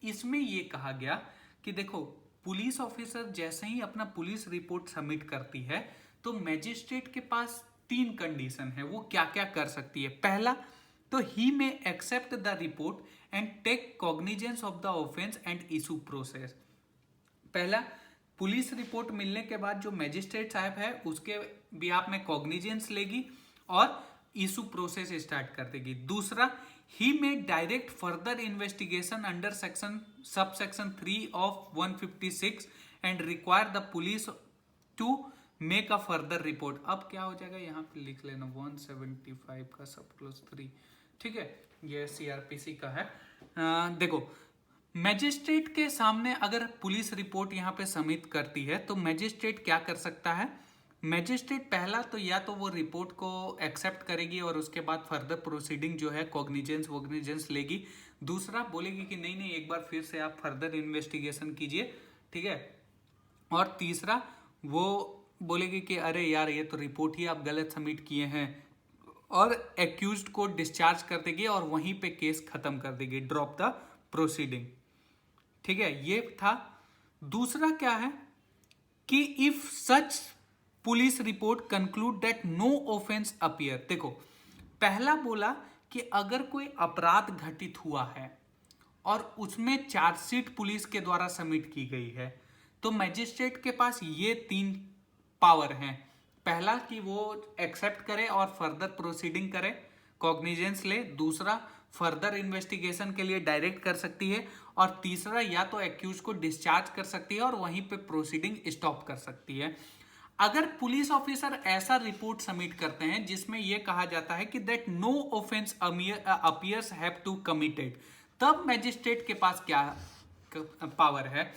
Speaker 1: इसमें ये कहा गया कि देखो पुलिस ऑफिसर जैसे ही अपना पुलिस रिपोर्ट सबमिट करती है तो मैजिस्ट्रेट के पास 3 कंडीशन है, वो क्या क्या कर सकती है। पहला, तो he may accept the report and take cognizance of the offence and issue process. पहला, पुलिस रिपोर्ट मिलने के बाद जो मैजिस्ट्रेट साहब है उसके बिहाफ में कॉग्निजेंस लेगी और इशू प्रोसेस स्टार्ट कर देगी। दूसरा, he may direct further investigation under sub section 3 of 156 and require the police to make a further report. अब क्या हो जाएगा, यहाँ पे लिख लेना 175 का सब क्लोज 3, ठीक है, ये CRPC का है। देखो मैजिस्ट्रेट के सामने अगर पुलिस रिपोर्ट यहाँ पे सबमिट करती है तो मैजिस्ट्रेट क्या कर सकता है, मैजिस्ट्रेट पहला तो या तो वो रिपोर्ट को एक्सेप्ट करेगी और उसके बाद फर्दर प्रोसीडिंग जो है कॉग्निजेंस लेगी। दूसरा बोलेगी कि नहीं नहीं एक बार फिर से आप फर्दर इन्वेस्टिगेशन कीजिए, ठीक है। और तीसरा वो बोलेगी कि अरे यार ये तो रिपोर्ट ही आप गलत सबमिट किए हैं और एक्यूज्ड को डिस्चार्ज कर देगी और वहीं पे केस खत्म कर देगी, ड्रॉप द प्रोसीडिंग, ठीक है, ये था। दूसरा क्या है कि if such police report conclude that no offence appear. देखो पहला बोला कि अगर कोई अपराध घटित हुआ है और उसमें चार्जशीट पुलिस के द्वारा सबमिट की गई है तो मैजिस्ट्रेट के पास ये 3 पावर हैं। पहला कि वो एक्सेप्ट करे और फर्दर प्रोसीडिंग करे, कॉग्निजेंस ले। दूसरा, फर्दर इन्वेस्टिगेशन के लिए डायरेक्ट कर सकती है। और तीसरा, या तो एक्यूज को डिस्चार्ज कर सकती है और वहीं पे प्रोसीडिंग स्टॉप कर सकती है। अगर पुलिस ऑफिसर ऐसा रिपोर्ट सबमिट करते हैं जिसमें यह कहा जाता है कि that no offence appears have to committed, तब मैजिस्ट्रेट के पास क्या पावर है,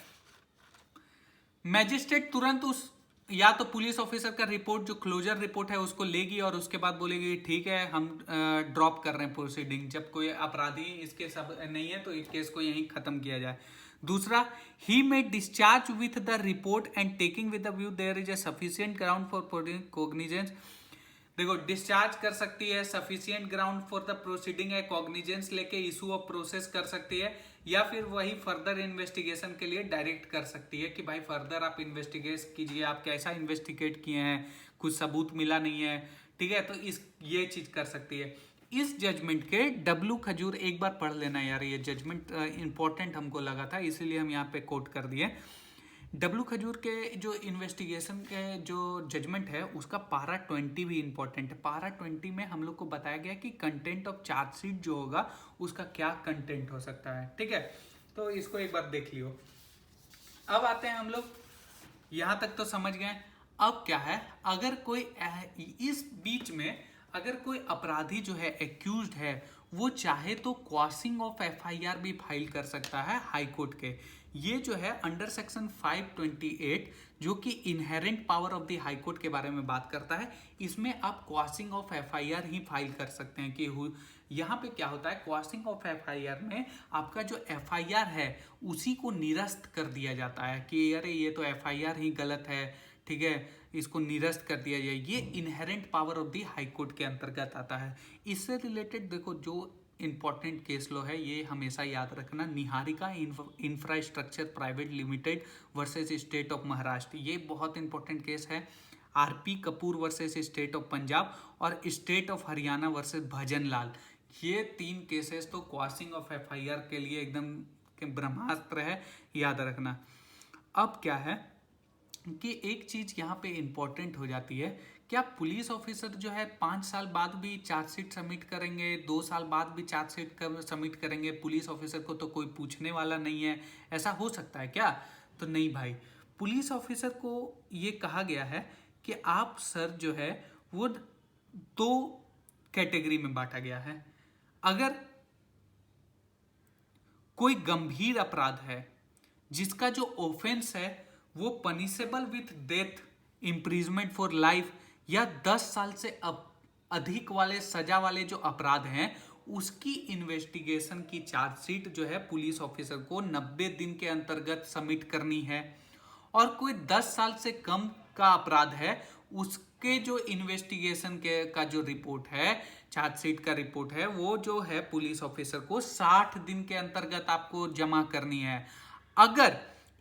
Speaker 1: मैजिस्ट्रेट तुरंत उस या तो पुलिस ऑफिसर का रिपोर्ट जो क्लोजर रिपोर्ट है उसको लेगी और उसके बाद बोलेगी ठीक है हम ड्रॉप कर रहे हैं प्रोसीडिंग, जब कोई अपराधी इसके सब नहीं है तो इस केस को यहीं खत्म किया जाए। दूसरा, he may discharge with the report and taking with the view there is a sufficient ground for cognizance. देखो डिस्चार्ज कर सकती है, sufficient ground for the proceeding है, कॉग्निजेंस लेके इशू ऑफ प्रोसेस कर सकती है, या फिर वही फर्दर इन्वेस्टिगेशन के लिए डायरेक्ट कर सकती है कि भाई फर्दर आप इन्वेस्टिगेट कीजिए, आप कैसा इन्वेस्टिगेट किए हैं, कुछ सबूत मिला नहीं है, ठीक है, तो इस ये चीज कर सकती है। इस जजमेंट के डब्लू खजूर एक बार पढ़ लेना यार, ये जजमेंट इंपॉर्टेंट हमको लगा था इसीलिए हम यहाँ पे कोट कर दिए। डब्लू खजूर के जो इन्वेस्टिगेशन के जो जजमेंट है उसका पारा 20 भी इंपॉर्टेंट है। पारा 20 में हम लोग को बताया गया कि कंटेंट ऑफ चार्जशीट जो होगा उसका क्या कंटेंट हो सकता है, ठीक है, तो इसको एक बार देख लियो। अब आते हैं हम लोग, यहां तक तो समझ गए। अब क्या है, अगर कोई इस बीच में अगर कोई अपराधी जो है एक्यूज्ड है वो चाहे तो क्वाशिंग ऑफ FIR भी फाइल कर सकता है हाई कोर्ट के। ये जो है अंडर सेक्शन 528 जो कि inherent power of the high court के बारे में बात करता है, इसमें आप quashing of FIR he file कर सकते हैं। कि यहाँ पे क्या होता है, क्वाशिंग ऑफ FIR में आपका जो FIR है उसी को निरस्त कर दिया जाता है कि अरे ये तो FIR ही गलत है, ठीक है, इसको निरस्त कर दिया जाए। ये inherent power of the high court के अंतर्गत आता है। इससे रिलेटेड देखो जो इंपॉर्टेंट केस लॉ है ये हमेशा याद रखना, Niharika infrastructure private limited versus state of Maharashtra, ये बहुत इंपॉर्टेंट केस है। RP Kapoor versus state of Punjab और स्टेट ऑफ हरियाणा वर्सेस भजन लाल, ये 3 केसेस तो क्वाशिंग ऑफ FIR के लिए एकदम ब्रह्मास्त्र है, याद रखना। अब क्या है कि एक चीज यहाँ पे इंपॉर्टेंट हो जाती है क्या पुलिस ऑफिसर जो है 5 साल बाद भी चार्जशीट सबमिट करेंगे, 2 साल बाद भी चार्जशीट सबमिट करेंगे? पुलिस ऑफिसर को तो कोई पूछने वाला नहीं है, ऐसा हो सकता है क्या? तो नहीं भाई, पुलिस ऑफिसर को ये कहा गया है कि आप सर जो है वो 2 कैटेगरी में बांटा गया है। अगर कोई गंभीर अपराध है जिसका जो ऑफेंस है वो punishable with death, imprisonment for life या 10 साल से अधिक वाले सजा वाले जो अपराध हैं, उसकी इन्वेस्टिगेशन की चार्जशीट जो है पुलिस ऑफिसर को 90 दिन के अंतर्गत सबमिट करनी है। और कोई 10 साल से कम का अपराध है, उसके जो इन्वेस्टिगेशन के का जो रिपोर्ट है, चार्जशीट का रिपोर्ट है, वो जो है पुलिस ऑफिसर को 60 दिन के अंतर्गत आपको जमा करनी है। अगर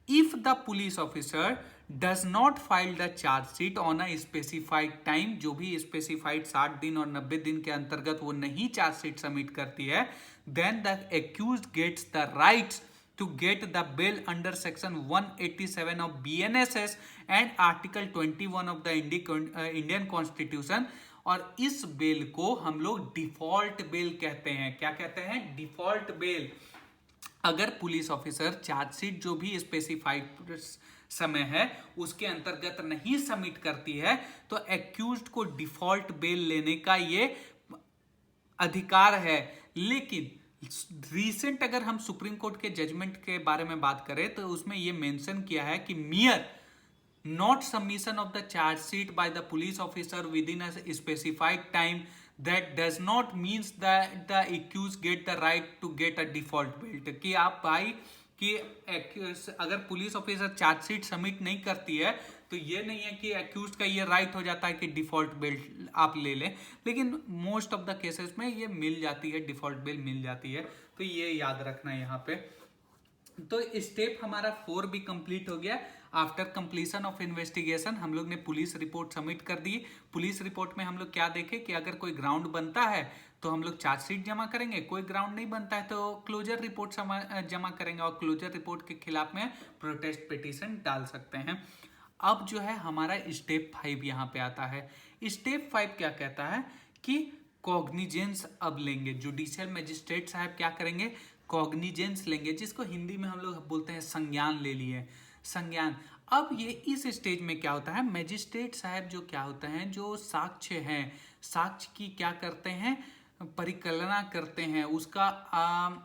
Speaker 1: if the police officer does not file the chargesheet on a specified time, जो भी स्पेसिफाइड 60 दिन और 90 दिन के अंतर्गत वो नहीं चार्जशीट सबमिट करती है, then the accused gets the rights to get the bail under section 187 of BNSS and article 21 of the Indian Constitution। और इस बेल को हम लोग डिफॉल्ट बेल कहते हैं। क्या कहते हैं? Default bail. अगर पुलिस ऑफिसर चार्जशीट जो भी स्पेसिफाइड समय है उसके अंतर्गत नहीं सबमिट करती है तो एक्यूज्ड को डिफॉल्ट बेल लेने का ये अधिकार है। लेकिन रिसेंट अगर हम सुप्रीम कोर्ट के जजमेंट के बारे में बात करें तो उसमें यह मेंशन किया है कि mere not submission of the chargesheet by the police officer within a specified time that does not means that the accuse get the right to get a default bail. कि आप भाई कि अगर police officer chargesheet submit नहीं करती है तो ये नहीं है कि एक्यूज का ये राइट हो जाता है कि डिफॉल्ट बेल आप ले लें, लेकिन मोस्ट ऑफ द केसेस में ये मिल जाती है, डिफॉल्ट बेल मिल जाती है। तो ये याद रखना है यहाँ पे। तो स्टेप हमारा 4 भी कंप्लीट हो गया। आफ्टर कंप्लीशन ऑफ इन्वेस्टिगेशन हम लोग ने पुलिस रिपोर्ट सबमिट कर दी। पुलिस रिपोर्ट में हम लोग क्या देखे कि अगर कोई ग्राउंड बनता है तो हम लोग चार्जशीट जमा करेंगे, कोई ग्राउंड नहीं बनता है तो क्लोजर रिपोर्ट जमा करेंगे और क्लोजर रिपोर्ट के खिलाफ में प्रोटेस्ट पिटीशन डाल सकते हैं। अब जो है हमारा स्टेप 5 यहाँ पे आता है। स्टेप 5 क्या कहता है कि कॉग्निजेंस अब लेंगे। जुडिशियल मजिस्ट्रेट साहब क्या करेंगे? कॉग्निजेंस लेंगे, जिसको हिंदी में हम लोग बोलते हैं संज्ञान ले लिए, संज्ञान। अब ये इस स्टेज में क्या होता है, मजिस्ट्रेट साहब जो क्या होते हैं, जो साक्ष्य हैं, साक्ष्य की क्या करते हैं, परिकल्पना करते हैं, उसका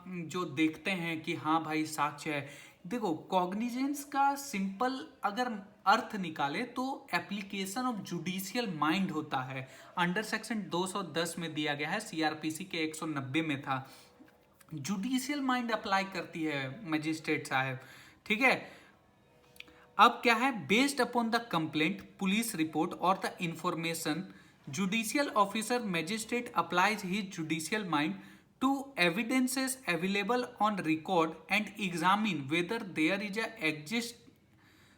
Speaker 1: जो देखते हैं कि हाँ भाई साक्ष्य है। देखो कॉग्निजेंस का सिंपल अगर अर्थ निकाले तो एप्लीकेशन ऑफ जुडिशियल माइंड होता है। अंडर सेक्शन 210 में दिया गया है, सीआरपीसी के 190 में था। जुडिशियल माइंड अप्लाई करती है मजिस्ट्रेट साहब, ठीक है। अब क्या है, based upon the complaint, police report और the information, judicial officer magistrate applies his judicial mind to evidences available on record and examine whether there is a exist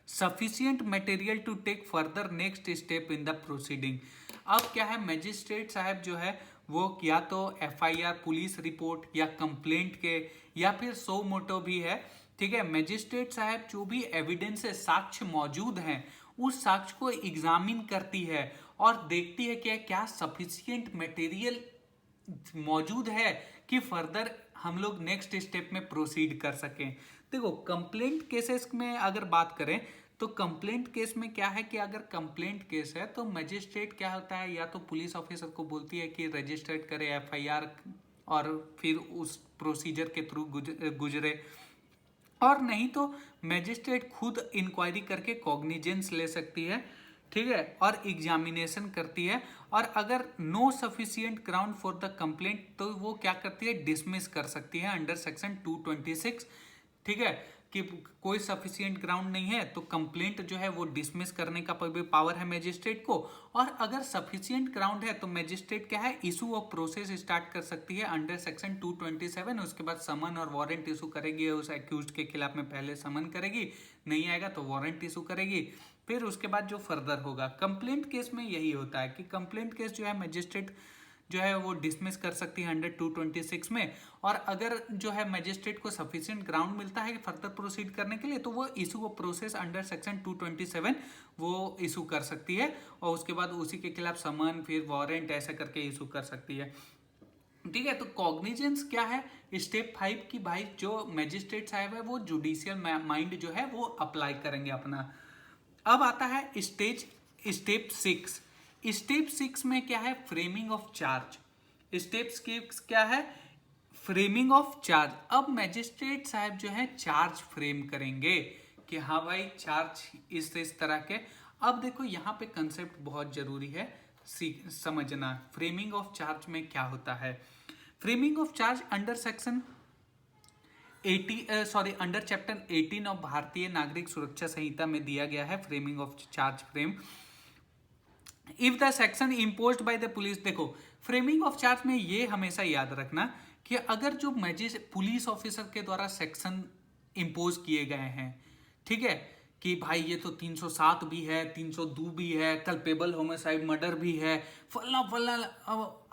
Speaker 1: sufficient material to take further next step in the proceeding। अब क्या है, magistrate साहब जो है वो या तो FIR, police report या कंप्लेंट के या फिर सो मोटो भी है, ठीक है। मजिस्ट्रेट साहब जो भी एविडेंस साक्ष्य मौजूद हैं उस साक्ष्य को एग्जामिन करती है और देखती है कि क्या सफिशिएंट मटेरियल मौजूद है कि फर्दर हम लोग नेक्स्ट स्टेप में प्रोसीड कर सकें। देखो कंप्लेंट केसेस में अगर बात करें तो कंप्लेंट केस में क्या है कि अगर कंप्लेंट केस है तो मजिस्ट्रेट क्या होता है, या तो पुलिस ऑफिसर को बोलती है कि रजिस्टर्ड करे एफआईआर और फिर उस प्रोसीजर के थ्रू गुजरे, और नहीं तो मजिस्ट्रेट खुद इंक्वायरी करके कॉग्निजेंस ले सकती है, ठीक है, और एग्जामिनेशन करती है। और अगर no sufficient ground for the complaint तो वो क्या करती है, डिसमिस कर सकती है अंडर सेक्शन 226, ठीक है, कि कोई सफिशिएंट ग्राउंड नहीं है तो कंप्लेंट जो है वो डिसमिस करने का पावर है मजिस्ट्रेट को। और अगर सफिशिएंट ग्राउंड है तो मजिस्ट्रेट क्या है, इशू ऑफ प्रोसेस स्टार्ट कर सकती है अंडर सेक्शन 227। उसके बाद समन और वारंट इशू करेगी, उस एक्यूज्ड के खिलाफ में पहले समन करेगी, नहीं आएगा तो वारंट इशू करेगी, फिर उसके बाद जो फर्दर होगा। कंप्लेंट केस में यही होता है कि कंप्लेंट केस जो है मजिस्ट्रेट जो है वो डिसमिस कर सकती है अंडर 226 में। और अगर जो है मजिस्ट्रेट को सफिशिएंट ग्राउंड मिलता है कि फर्दर प्रोसीड करने के लिए, तो वो issue of process under section 227 वो इशू कर सकती है, और उसके बाद उसी के खिलाफ समन फिर वारंट ऐसा करके इशू कर सकती है। ठीक है, तो कॉग्निजेंस क्या है स्टेप 5 की, भाई जो मैजिस्ट्रेट साहब है वो जुडिशियल माइंड जो है वो अप्लाई करेंगे अपना। अब आता है स्टेप 6। स्टेप 6 में क्या है, फ्रेमिंग ऑफ चार्ज। स्टेप 6 क्या है, फ्रेमिंग ऑफ चार्ज। अब मैजिस्ट्रेट साहब जो है चार्ज फ्रेम करेंगे कि हाँ भाई चार्ज इस तरह के। अब देखो यहाँ पे कंसेप्ट बहुत जरूरी है समझना, फ्रेमिंग ऑफ चार्ज में क्या होता है। Framing of charge under section under chapter 18 of भारतीय नागरिक सुरक्षा संहिता में दिया गया है framing of charge frame. If the section imposed bye the police, देखो फ्रेमिंग ऑफ चार्ज में ये हमेशा याद रखना कि अगर जो पुलिस ऑफिसर के द्वारा सेक्शन इम्पोज किए गए हैं, ठीक है, कि भाई ये तो 307 भी है, 302 भी है, कल्पेबल होमिसाइड मर्डर भी है, फल्ला फल्ला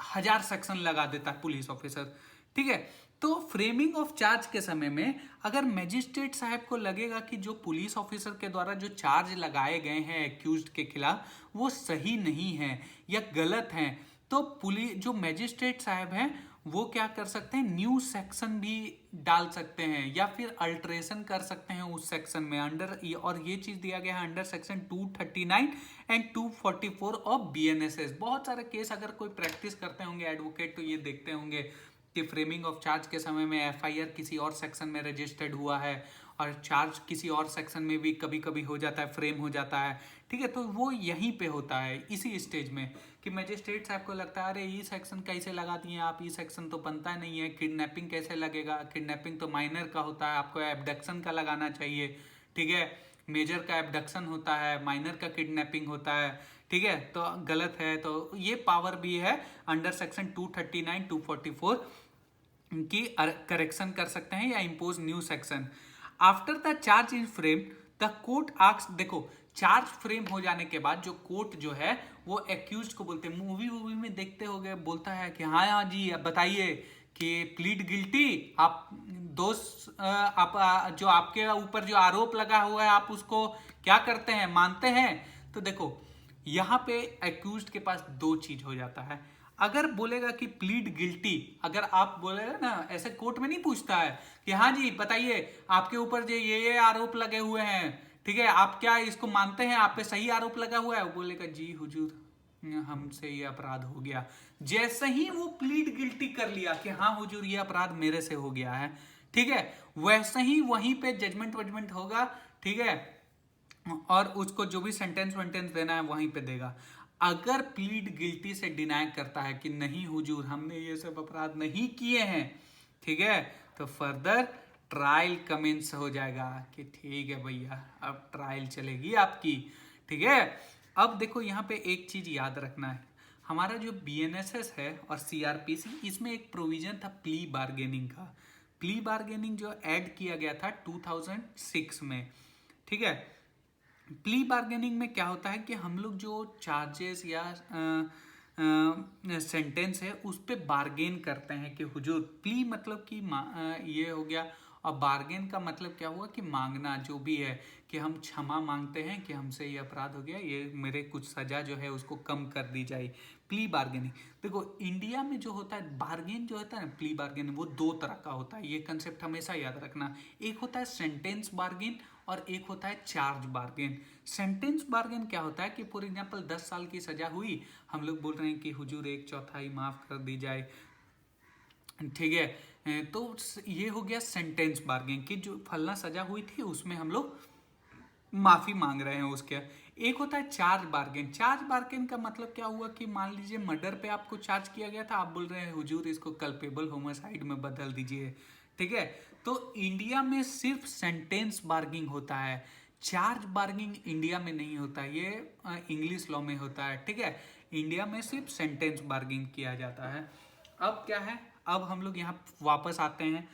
Speaker 1: 1000 सेक्शन लगा देता है पुलिस ऑफिसर, ठीक है। तो फ्रेमिंग ऑफ चार्ज के समय में अगर मैजिस्ट्रेट साहब को लगेगा कि जो पुलिस ऑफिसर के द्वारा जो चार्ज लगाए गए हैं एक्यूज्ड के खिलाफ वो सही नहीं है या गलत हैं, तो पुलिस जो मैजिस्ट्रेट साहब हैं वो क्या कर सकते हैं, न्यू सेक्शन भी डाल सकते हैं या फिर अल्टरेशन कर सकते हैं उस सेक्शन में अंडर, और ये चीज दिया गया है under section 239 and 244 of BNSS. बहुत सारे केस अगर कोई प्रैक्टिस करते होंगे एडवोकेट तो ये देखते होंगे कि फ्रेमिंग ऑफ चार्ज के समय में एफआईआर किसी और सेक्शन में रजिस्टर्ड हुआ है और चार्ज किसी और सेक्शन में भी कभी कभी हो जाता है, फ्रेम हो जाता है, ठीक है। तो वो यहीं पे होता है इसी स्टेज में कि मैजिस्ट्रेट साहब को लगता है अरे ये सेक्शन कैसे लगा दिए आप, ये सेक्शन तो बनता नहीं है, किडनैपिंग कैसे लगेगा, किडनैपिंग तो माइनर का होता है, आपको एब्डक्शन का लगाना चाहिए, ठीक है, मेजर का एब्डक्शन होता है, माइनर का किडनैपिंग होता है, ठीक है, तो गलत है। तो ये पावर भी है अंडर सेक्शन 239 244 की करेक्शन कर सकते हैं या impose new section. After the charge in frame the court asks, देखो चार्ज फ्रेम हो जाने के बाद जो कोर्ट जो है वो एक्यूज्ड को बोलते हैं, मूवी में देखते हो गए, बोलता है कि हाँ जी अब बताइए कि प्लीड गिल्टी, आप दोस्त आप जो आपके ऊपर जो आरोप लगा हुआ है आप उसको क्या करते हैं, मानते हैं। तो देखो यहाँ पे एक्यूज्ड के पास दो चीज हो जाता है, अगर बोलेगा कि प्लीड गिल्टी, अगर आप बोलेगा ना, ऐसे कोर्ट में नहीं पूछता है कि हाँ जी बताइए आपके ऊपर जो ये आरोप लगे हुए हैं, ठीक है, आप क्या इसको मानते हैं, आप पे सही आरोप लगा हुआ है, वो बोलेगा जी हुजूर हमसे ये अपराध हो गया। जैसे ही वो प्लीड गिल्टी कर लिया कि हाँ हुजूर ये अपराध मेरे से हो गया है, ठीक है, वैसे ही वहीं पे जजमेंट वजमेंट होगा, ठीक है, और उसको जो भी सेंटेंस वेंटेंस देना है वहीं पे देगा। अगर प्लीड गिल्टी से डिनाई करता है कि नहीं हुजूर हमने ये सब अपराध नहीं किए हैं, ठीक है, तो फर्दर ट्रायल कमेंस हो जाएगा कि ठीक है भैया अब ट्रायल चलेगी आपकी, ठीक है। अब देखो यहाँ पे एक चीज याद रखना है, हमारा जो बीएनएसएस है और सीआरपीसी इसमें एक प्रोविजन था प्ली बार्गेनिंग का। प्ली बार्गेनिंग जो ऐड किया गया था 2006 में, ठीक है। प्ली बार्गेनिंग में क्या होता है कि हम लोग जो चार्जेस या सेंटेंस है उस पे बार्गेन करते हैं कि हुजूर, प्ली मतलब कि ये हो गया, और बार्गेन का मतलब क्या हुआ कि मांगना जो भी है, कि हम क्षमा मांगते हैं कि हमसे ये अपराध हो गया, ये मेरे कुछ सजा जो है उसको कम कर दी जाए, प्ली बार्गेनिंग। देखो इंडिया में जो होता है बार्गेन जो होता है ना, प्ली बार्गेन, वो दो तरह का होता है, ये कंसेप्ट हमेशा याद रखना। एक होता है सेंटेंस बार्गेन और एक होता है चार्ज बार्गेन। सेंटेंस बार्गेन क्या होता है कि फॉर एग्जाम्पल 10 साल की सजा हुई, हम लोग बोल रहे हैं कि हुजूर 1/4 माफ कर दी जाए, ठीक है, तो ये हो गया सेंटेंस बार्गेन कि जो फलना सजा हुई थी उसमें हम लोग माफी मांग रहे हैं उसके। एक होता है चार्ज बार्गेन। चार्ज बार्गेन का मतलब क्या हुआ कि मान लीजिए मर्डर पे आपको चार्ज किया गया था, आप बोल रहे हैं हुजूर इसको कल्पेबल होमिसाइड में बदल दीजिए, ठीक है। तो इंडिया में सिर्फ सेंटेंस बार्गिंग होता है, चार्ज बार्गिंग इंडिया में नहीं होता, ये इंग्लिश लॉ में होता है, ठीक है। इंडिया में सिर्फ सेंटेंस बार्गिंग किया जाता है। अब क्या है, अब हम लोग यहाँ वापस आते हैं।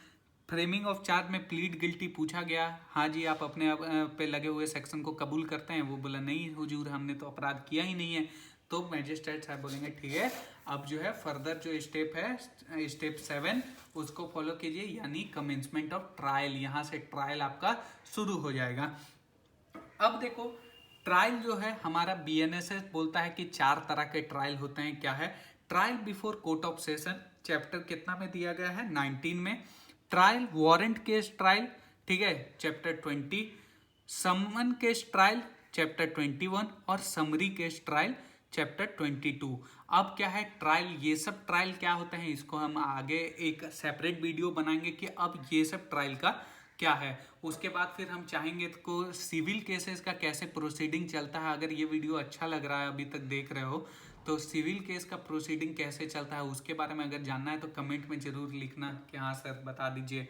Speaker 1: फ्रेमिंग ऑफ चार्ज में प्लीड गिल्टी पूछा गया, हाँ जी आप अपने पे लगे हुए सेक्शन को कबूल करते हैं, वो बोला नहीं हुजूर हमने तो अपराध किया ही नहीं है। तो मैजिस्ट्रेट साहब बोलेंगे ठीक है, अब जो है फर्दर जो स्टेप है स्टेप 7 उसको फॉलो कीजिए, यानी कमेंसमेंट ऑफ ट्रायल। यहाँ से ट्रायल आपका शुरू हो जाएगा। अब देखो ट्रायल जो है हमारा बीएनएसएस बोलता है कि 4 तरह के ट्रायल होते हैं। क्या है? Trial before court of session, chapter कितना में दिया गया है? 19 में। ट्रायल वारंट केस ट्रायल, ठीक है, chapter 20। Summons case trial, chapter 21। और समरी केस ट्रायल, चैप्टर 22। अब क्या है ट्रायल, ये सब ट्रायल क्या होते हैं इसको हम आगे एक सेपरेट वीडियो बनाएंगे कि अब ये सब ट्रायल का क्या है। उसके बाद फिर हम चाहेंगे को सिविल केसेस का कैसे प्रोसीडिंग चलता है। अगर ये वीडियो अच्छा लग रहा है, अभी तक देख रहे हो, तो सिविल केस का प्रोसीडिंग कैसे चलता है उसके बारे में अगर जानना है तो कमेंट में जरूर लिखना कि हाँ सर बता दीजिए।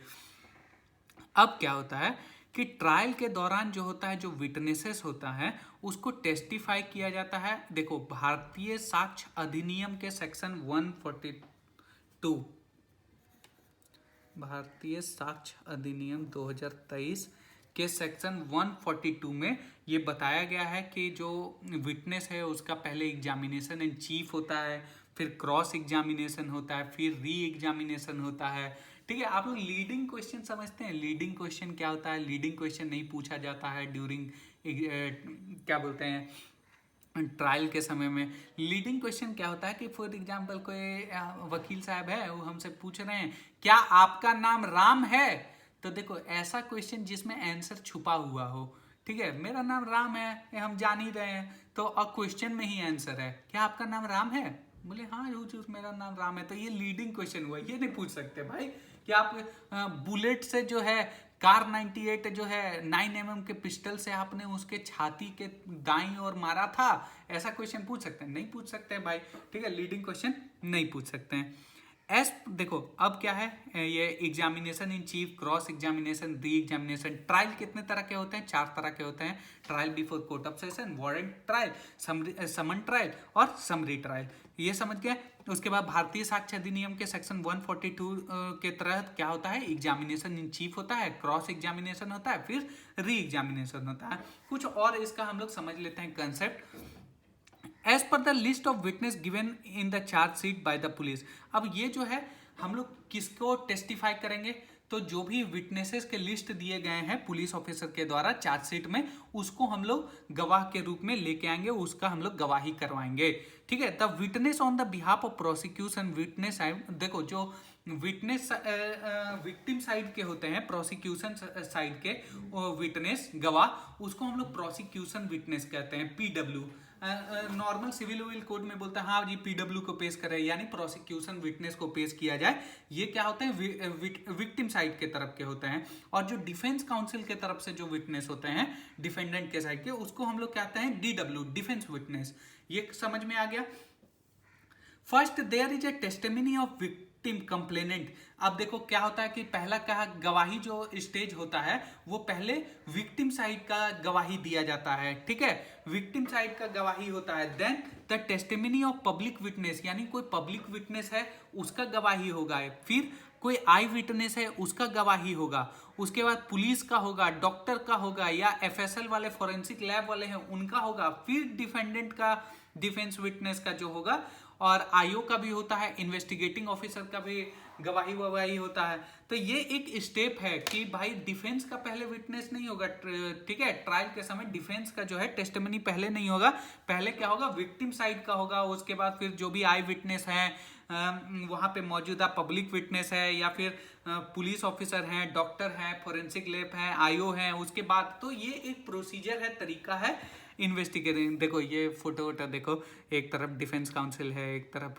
Speaker 1: अब क्या होता है कि ट्रायल के दौरान जो होता है, जो विटनेसेस होता है उसको टेस्टिफाई किया जाता है। देखो भारतीय साक्ष्य अधिनियम के सेक्शन 142, भारतीय साक्ष्य अधिनियम 2023 के सेक्शन 142 में ये बताया गया है कि जो विटनेस है उसका पहले एग्जामिनेशन इन चीफ होता है, फिर क्रॉस एग्जामिनेशन होता है, फिर री एग्जामिनेशन होता है। ठीक है, आप लोग लीडिंग क्वेश्चन समझते हैं? लीडिंग क्वेश्चन क्या होता है? लीडिंग क्वेश्चन नहीं पूछा जाता है ड्यूरिंग क्या बोलते हैं ट्रायल के समय में। लीडिंग क्वेश्चन क्या होता है कि फॉर एग्जाम्पल कोई वकील साहब है, वो हमसे पूछ रहे हैं क्या आपका नाम राम है? तो देखो ऐसा क्वेश्चन जिसमें आंसर छुपा हुआ हो। ठीक है, मेरा नाम राम है, ये हम जान ही रहे हैं, तो अब क्वेश्चन में ही आंसर है क्या आपका नाम राम है? बोले हाँ हुजूर मेरा नाम राम है, तो ये लीडिंग क्वेश्चन हुआ। ये नहीं पूछ सकते भाई कि आप बुलेट से जो है कार 98 जो है 9mm के पिस्टल से आपने उसके छाती के दाईं ओर मारा था, ऐसा क्वेश्चन पूछ सकते हैं? नहीं पूछ सकते हैं भाई। ठीक है, लीडिंग क्वेश्चन नहीं पूछ सकते हैं। देखो अब क्या है, ये examination in chief, cross examination, re examination. Trial कितने तरह के होते हैं? 4 तरह के होते हैं। Trial before court of session, warrant trial, summons trial और समरी ट्रायल। ये समझ गए। उसके बाद भारतीय साक्ष्य अधिनियम के सेक्शन 142 के तहत क्या होता है? एग्जामिनेशन इन चीफ होता है, क्रॉस एग्जामिनेशन होता है, फिर री एग्जामिनेशन होता है। कुछ और इसका हम लोग समझ लेते हैं concept. As per the list of witness given in the chargesheet by the police. अब ये जो है हम लोग किसको टेस्टिफाई करेंगे? तो जो भी विटनेसेस के लिस्ट दिए गए हैं पुलिस ऑफिसर के द्वारा चार्जशीट में, उसको हम लोग गवाह के रूप में लेके आएंगे, उसका हम लोग गवाही करवाएंगे। ठीक है, the witness on the behalf of prosecution witness side. देखो जो विटनेस विक्टिम साइड के होते हैं, प्रोसिक्यूशन साइड के विटनेस गवाह, उसको हम लोग प्रोसिक्यूशन विटनेस कहते हैं, पीडब्ल्यू। नॉर्मल सिविल कोड में बोलता है हाँ जी पीडब्ल्यू को पेश करे, यानी प्रोसिक्यूशन विटनेस को पेश किया जाए। ये क्या होते हैं? विक्टिम साइड के तरफ के होते हैं। और जो डिफेंस काउंसिल के तरफ से जो विटनेस होते हैं डिफेंडेंट के साइड के, उसको हम लोग कहते हैं डीडब्ल्यू, डिफेंस विटनेस। ये समझ में आ गया। First there is a testimony of victim complainant. अब देखो क्या होता है कि पहला क्या गवाही जो स्टेज होता है वो पहले विक्टिम साइड का गवाही दिया जाता है। ठीक है, विक्टिम साइड का गवाही होता है। Then the testimony of public witness, यानी कोई पब्लिक विटनेस है उसका गवाही होगा। फिर कोई आई विटनेस है उसका गवाही होगा। उसके बाद पुलिस का होगा, डॉक्टर का होगा, या एफएसएल वाले फोरेंसिक लैब वाले हैं उनका होगा। फिर डिफेंडेंट का, डिफेंस विटनेस का जो होगा, और आईओ का भी होता है, इन्वेस्टिगेटिंग ऑफिसर का भी गवाही ववाही होता है। तो ये एक स्टेप है कि भाई डिफेंस का पहले विटनेस नहीं होगा। ठीक है, ट्रायल के समय डिफेंस का जो है टेस्टिमनी पहले नहीं होगा। पहले क्या होगा? विक्टिम साइड का होगा। उसके बाद फिर जो भी आई विटनेस है, वहां पे मौजूदा पब्लिक विटनेस है, या फिर पुलिस ऑफिसर हैं, डॉक्टर हैं, फोरेंसिक लैब है, आईओ है, उसके बाद। तो ये एक प्रोसीजर है, तरीका है इन्वेस्टिगेटिंग। देखो ये फोटो वोटो देखो, एक तरफ डिफेंस काउंसिल है, एक तरफ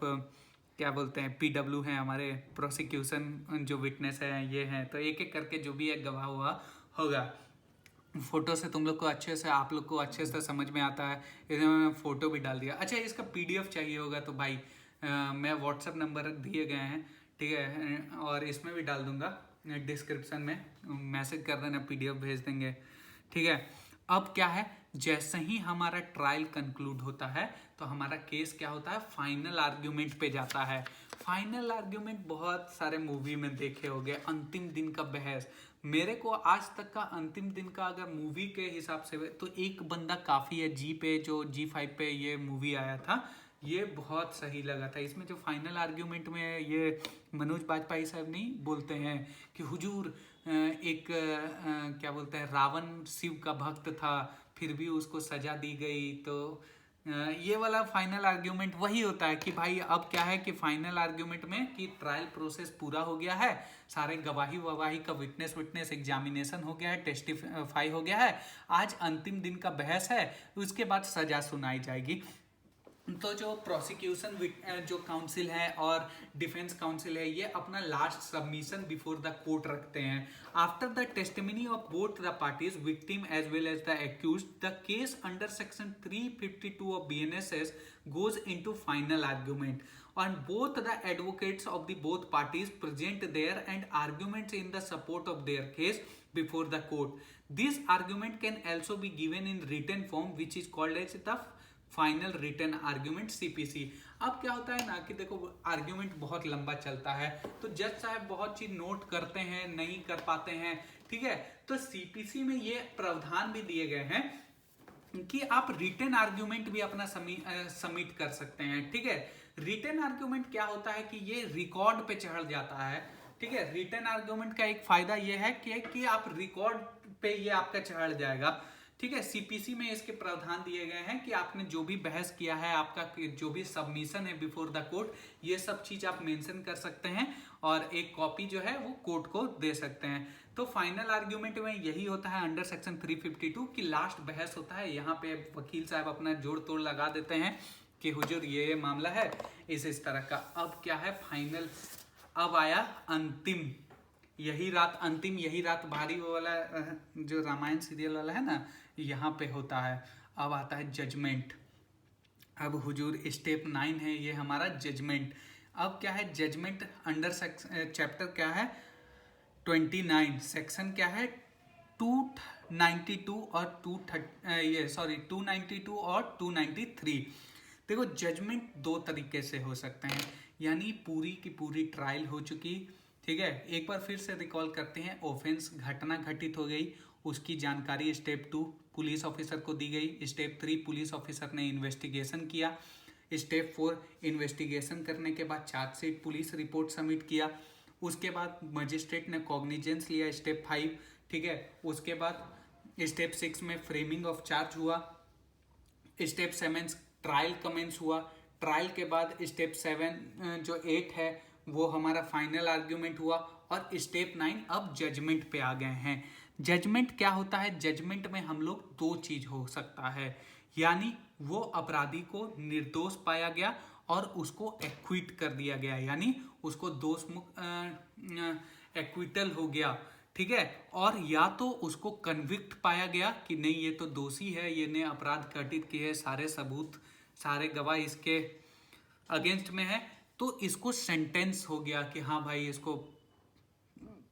Speaker 1: क्या बोलते हैं पीडब्ल्यू है, हमारे प्रोसिक्यूशन जो विटनेस है ये हैं। तो एक एक करके जो भी एक गवाह हुआ होगा। फोटो से तुम लोग को अच्छे से, आप लोग को अच्छे से समझ में आता है, इसमें मैं फोटो भी डाल दिया। अच्छा, इसका पीडीएफ चाहिए होगा तो भाई मैं व्हाट्सएप नंबर दिए गए हैं, ठीक है, और इसमें भी डाल दूंगा डिस्क्रिप्शन में, मैसेज कर देना, पीडीएफ भेज देंगे। ठीक है, अब क्या है, जैसे ही हमारा ट्रायल कंक्लूड होता है तो हमारा केस क्या होता है, फाइनल आर्ग्यूमेंट पे जाता है। फाइनल आर्ग्यूमेंट बहुत सारे मूवी में देखे होंगे, अंतिम दिन का बहस। मेरे को आज तक का अंतिम दिन का अगर मूवी के हिसाब से तो एक बंदा काफी है, जी पे जो जी5 पे ये मूवी आया था, ये बहुत सही लगा था। इसमें जो फाइनल आर्ग्यूमेंट में ये मनोज बाजपेयी साहब नहीं बोलते हैं कि हुजूर एक क्या बोलते हैं, रावण शिव का भक्त था, फिर भी उसको सजा दी गई। तो ये वाला फाइनल आर्ग्यूमेंट वही होता है कि भाई अब क्या है कि फाइनल आर्ग्यूमेंट में कि ट्रायल प्रोसेस पूरा हो गया है, सारे गवाही ववाही का विटनेस एग्जामिनेशन हो गया है, टेस्टिफाई हो गया है, आज अंतिम दिन का बहस है, उसके बाद सजा सुनाई जाएगी। तो जो प्रोसिक्यूशन जो काउंसिल है और डिफेंस काउंसिल है, ये अपना last submission before the court रखते हैं। After the testimony of both the parties, victim as well as the accused, the case under section 352 of BNSS goes into final argument, and both the advocates of the both parties present their and arguments in the support of their case before the court. This argument can also be given in written form, which is called as the final written argument CPC। अब क्या होता है ना कि देखो argument बहुत लंबा चलता है, तो जज साहब बहुत चीज नोट करते हैं, नहीं कर पाते हैं, ठीक है। तो CPC में ये प्रावधान भी दिए गए हैं कि आप रिटन आर्ग्यूमेंट भी अपना सबमिट कर सकते हैं, ठीक है। रिटन आर्ग्यूमेंट क्या होता है कि ये रिकॉर्ड पे चढ़ जाता है, ठीक है। रिटन आर्ग्यूमेंट का एक फायदा ये है कि आप रिकॉर्ड पे ये आपका चढ़ जाएगा, ठीक है। CPC में इसके प्रावधान दिए गए हैं कि आपने जो भी बहस किया है, आपका जो भी सबमिशन है बिफोर द कोर्ट, ये सब चीज आप मेंशन कर सकते हैं और एक कॉपी जो है वो कोर्ट को दे सकते हैं। तो फाइनल आर्ग्यूमेंट में यही होता है अंडर सेक्शन 352 की लास्ट बहस होता है। यहाँ पे वकील साहब अपना जोड़ तोड़ लगा देते हैं कि हुजूर ये मामला है इस तरह का। अब क्या है फाइनल, अब आया अंतिम, यही रात अंतिम, यही रात भारी वाला जो रामायण सीरियल वाला है ना, यहाँ पे होता है। अब आता है जजमेंट। अब हुजूर स्टेप 9 है ये हमारा जजमेंट। अब क्या है जजमेंट अंडर चैप्टर क्या है 29, सेक्शन क्या है 292 और 292 और 293। देखो जजमेंट दो तरीके से हो सकते हैं, यानी पूरी की पूरी ट्रायल हो चुकी, ठीक है। एक बार फिर से रिकॉल करते हैं, ऑफेंस घटना घटित हो गई, उसकी जानकारी स्टेप 2 पुलिस ऑफिसर को दी गई, स्टेप 3 पुलिस ऑफिसर ने इन्वेस्टिगेशन किया, स्टेप 4 इन्वेस्टिगेशन करने के बाद चार्जशीट पुलिस रिपोर्ट सबमिट किया, उसके बाद मजिस्ट्रेट ने कॉग्निजेंस लिया, स्टेप 5, ठीक है। उसके बाद स्टेप 6 में फ्रेमिंग ऑफ चार्ज हुआ, स्टेप 7 ट्रायल कमेंस हुआ, ट्रायल के बाद स्टेप 7 जो 8 है वो हमारा फाइनल आर्ग्यूमेंट हुआ, और स्टेप 9 अब जजमेंट पे आ गए हैं। जजमेंट क्या होता है, जजमेंट में हम लोग दो चीज हो सकता है, यानी वो अपराधी को निर्दोष पाया गया और उसको एक्विट कर दिया गया, यानी उसको दोष मुक्त एक्विटल हो गया, ठीक है। और या तो उसको कन्विक्ट पाया गया कि नहीं ये तो दोषी है, ये ने अपराध घटित किए, सारे सबूत सारे गवाह इसके अगेंस्ट में है, तो इसको सेंटेंस हो गया कि हाँ भाई इसको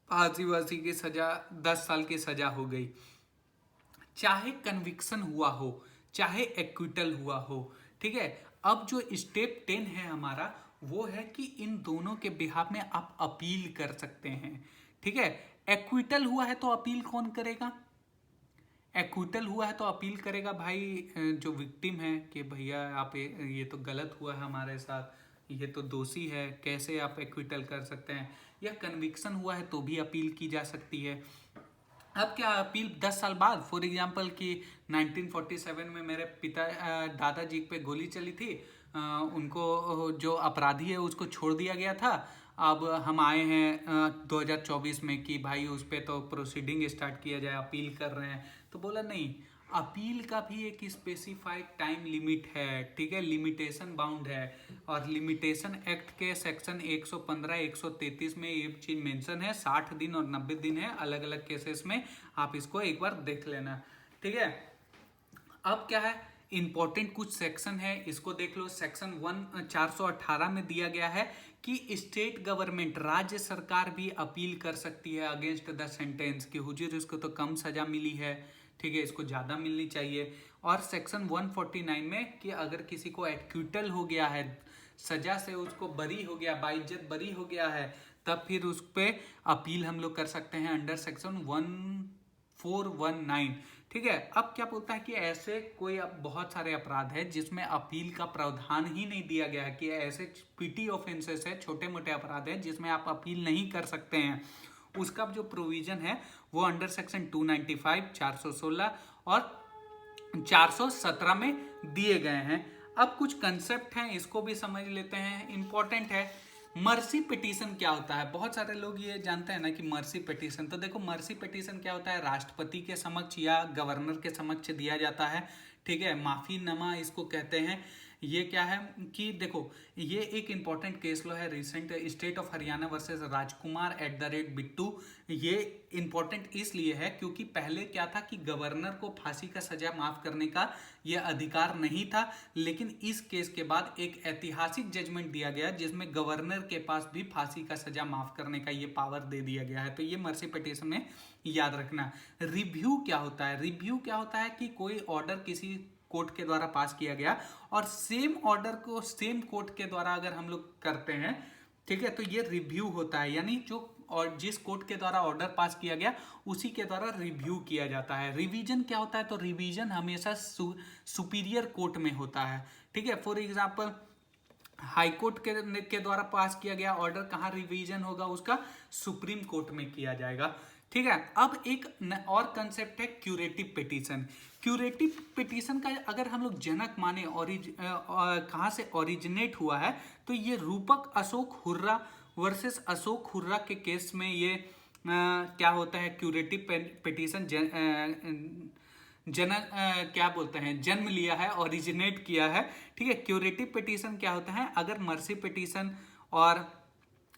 Speaker 1: फांसी वासी की सजा 10 साल की सजा हो गई। चाहे कन्विक्शन हुआ हो चाहे एक्विटल हुआ हो, ठीक है। अब जो स्टेप 10 है हमारा, वो है कि इन दोनों के बिहाफ में आप अपील कर सकते हैं, ठीक है। एक्विटल हुआ है तो अपील कौन करेगा, एक्विटल हुआ है तो अपील करेगा भाई जो विक्टिम है कि भैया आप ये तो गलत हुआ है हमारे साथ, ये तो दोषी है, कैसे आप एक्विटल कर सकते हैं। या कन्विक्शन हुआ है तो भी अपील की जा सकती है। अब क्या अपील 10 साल बाद, फॉर एग्जांपल कि 1947 में मेरे पिता दादाजी पे गोली चली थी, उनको जो अपराधी है उसको छोड़ दिया गया था, अब हम आए हैं 2024 में कि भाई उस पर तो प्रोसीडिंग स्टार्ट किया जाए, अपील कर रहे हैं, तो बोला नहीं, अपील का भी एक स्पेसिफाइड टाइम लिमिट है, ठीक है, लिमिटेशन बाउंड है। और लिमिटेशन एक्ट के सेक्शन 115 133 में ये चीज मेंशन है, 60 दिन और 90 दिन है अलग अलग केसेस में, आप इसको एक बार देख लेना, ठीक है। अब क्या है इंपॉर्टेंट कुछ सेक्शन है, इसको देख लो। सेक्शन 418 में दिया गया है कि स्टेट गवर्नमेंट राज्य सरकार भी अपील कर सकती है अगेंस्ट द सेंटेंस कि हुजूर इसको तो कम सजा मिली है, ठीक है, इसको ज़्यादा मिलनी चाहिए। और सेक्शन 149 में कि अगर किसी को एक्यूटल हो गया है, सजा से उसको बरी हो गया, बाइज्जत बरी हो गया है, तब फिर उस पर अपील हम लोग कर सकते हैं अंडर सेक्शन 1419। ठीक है, अब क्या बोलता है कि ऐसे कोई अब बहुत सारे अपराध है जिसमें अपील का प्रावधान ही नहीं दिया गया है, कि ऐसे पीटी ऑफेंसेस है, छोटे मोटे अपराध है जिसमें आप अपील नहीं कर सकते हैं। उसका जो प्रोविजन है वो अंडर सेक्शन 295, 416 और 417 में दिए गए हैं। अब कुछ कंसेप्ट हैं, इसको भी समझ लेते हैं, इंपॉर्टेंट है। मर्सी पिटीशन क्या होता है? बहुत सारे लोग ये जानते हैं ना कि मर्सी पिटीशन, तो देखो मर्सी पिटीशन क्या होता है, राष्ट्रपति के समक्ष या गवर्नर के समक्ष दिया जाता है। ठीक है, माफीनामा इसको कहते हैं। ये क्या है कि देखो ये एक इंपॉर्टेंट केस लॉ है, recent state of Haryana versus Rajkumar @Bittu. ये इंपॉर्टेंट इसलिए है क्योंकि पहले क्या था कि गवर्नर को फांसी का सजा माफ करने का ये अधिकार नहीं था, लेकिन इस केस के बाद एक ऐतिहासिक जजमेंट दिया गया जिसमें गवर्नर के पास भी फांसी का सजा माफ करने का ये पावर दे दिया गया है। तो ये मर्सी पिटीशन में याद रखना। रिव्यू क्या होता है? रिव्यू क्या होता है कि कोई ऑर्डर किसी कोर्ट के द्वारा पास किया गया और सेम ऑर्डर को सेम कोर्ट के द्वारा अगर हम लोग करते हैं, ठीक है, तो ये रिव्यू होता है। यानी जो और जिस कोर्ट के द्वारा ऑर्डर पास किया गया उसी के द्वारा रिव्यू किया जाता है। रिवीजन क्या होता है? तो रिवीजन हमेशा सुपीरियर कोर्ट में होता है। ठीक है, फॉर एग्जाम्पल हाई कोर्ट के द्वारा पास किया गया ऑर्डर कहाँ रिवीजन होगा? उसका सुप्रीम कोर्ट में किया जाएगा। ठीक है, अब एक और कंसेप्ट है क्यूरेटिव पिटीशन। क्यूरेटिव पिटीशन का अगर हम लोग जनक माने कहाँ से ओरिजिनेट हुआ है, तो ये रूपक Ashok hurrah versus Ashok hurrah के केस में ये क्या होता है, क्यूरेटिव पिटीशन क्या बोलते हैं, जन्म लिया है, ओरिजिनेट किया है। ठीक है, क्यूरेटिव पिटीशन क्या होता है? अगर मर्सी पिटीशन और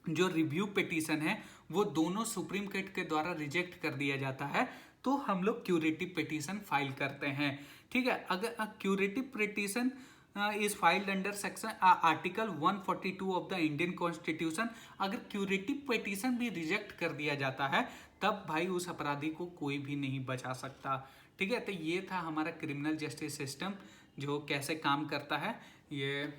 Speaker 1: जो रिव्यू पिटीशन है वो दोनों सुप्रीम कोर्ट के द्वारा रिजेक्ट कर दिया जाता है तो हम लोग क्यूरेटिव पिटीशन फाइल करते हैं। ठीक है, अगर curative petition is filed under section article 142 of the Indian constitution. अगर क्यूरेटिव पिटीशन भी रिजेक्ट कर दिया जाता है तब भाई उस अपराधी को कोई भी नहीं बचा सकता। ठीक है, तो ये था हमारा क्रिमिनल जस्टिस सिस्टम जो कैसे काम करता है। ये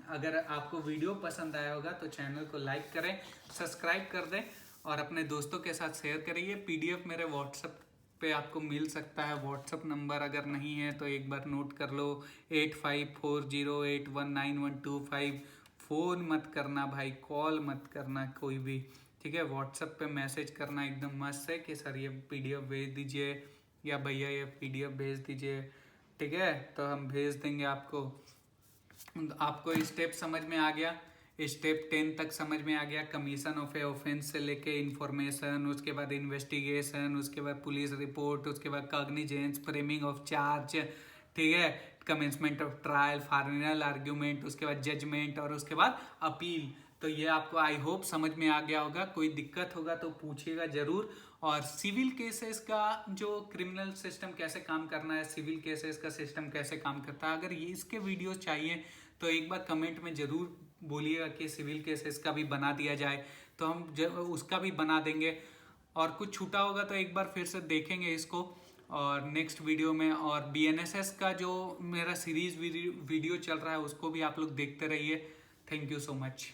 Speaker 1: अगर आपको वीडियो पसंद आया होगा तो चैनल को लाइक करें, सब्सक्राइब कर दें और अपने दोस्तों के साथ शेयर करें। ये पीडीएफ मेरे व्हाट्सएप पे आपको मिल सकता है। व्हाट्सएप नंबर अगर नहीं है तो एक बार नोट कर लो, 8540819125। फ़ोन मत करना भाई, कॉल मत करना कोई भी। ठीक है, व्हाट्सएप पे मैसेज करना एकदम मस्त है कि सर ये पीडीएफ भेज दीजिए या भैया ये पीडीएफ भेज दीजिए। ठीक है, तो हम भेज देंगे आपको। आपको स्टेप समझ में आ गया? स्टेप 10 तक समझ में आ गया। कमीशन ऑफ ए ऑफेंस से लेके इंफॉर्मेशन, उसके बाद इन्वेस्टिगेशन, उसके बाद पुलिस रिपोर्ट, उसके बाद कॉग्निजेंस, फ्रेमिंग ऑफ चार्ज, ठीक है, commencement of trial, final argument, उसके बाद जजमेंट और उसके बाद अपील। तो ये आपको आई होप समझ में आ गया होगा। कोई दिक्कत होगा तो पूछिएगा जरूर। और सिविल केसेस का जो क्रिमिनल सिस्टम कैसे काम करना है, सिविल केसेस का सिस्टम कैसे काम करता है, अगर ये इसके वीडियोस चाहिए तो एक बार कमेंट में ज़रूर बोलिएगा कि सिविल केसेस का भी बना दिया जाए, तो हम उसका भी बना देंगे। और कुछ छूटा होगा तो एक बार फिर से देखेंगे इसको और नेक्स्ट वीडियो में। और BNSS का जो मेरा सीरीज वीडियो चल रहा है उसको भी आप लोग देखते रहिए। Thank you so much.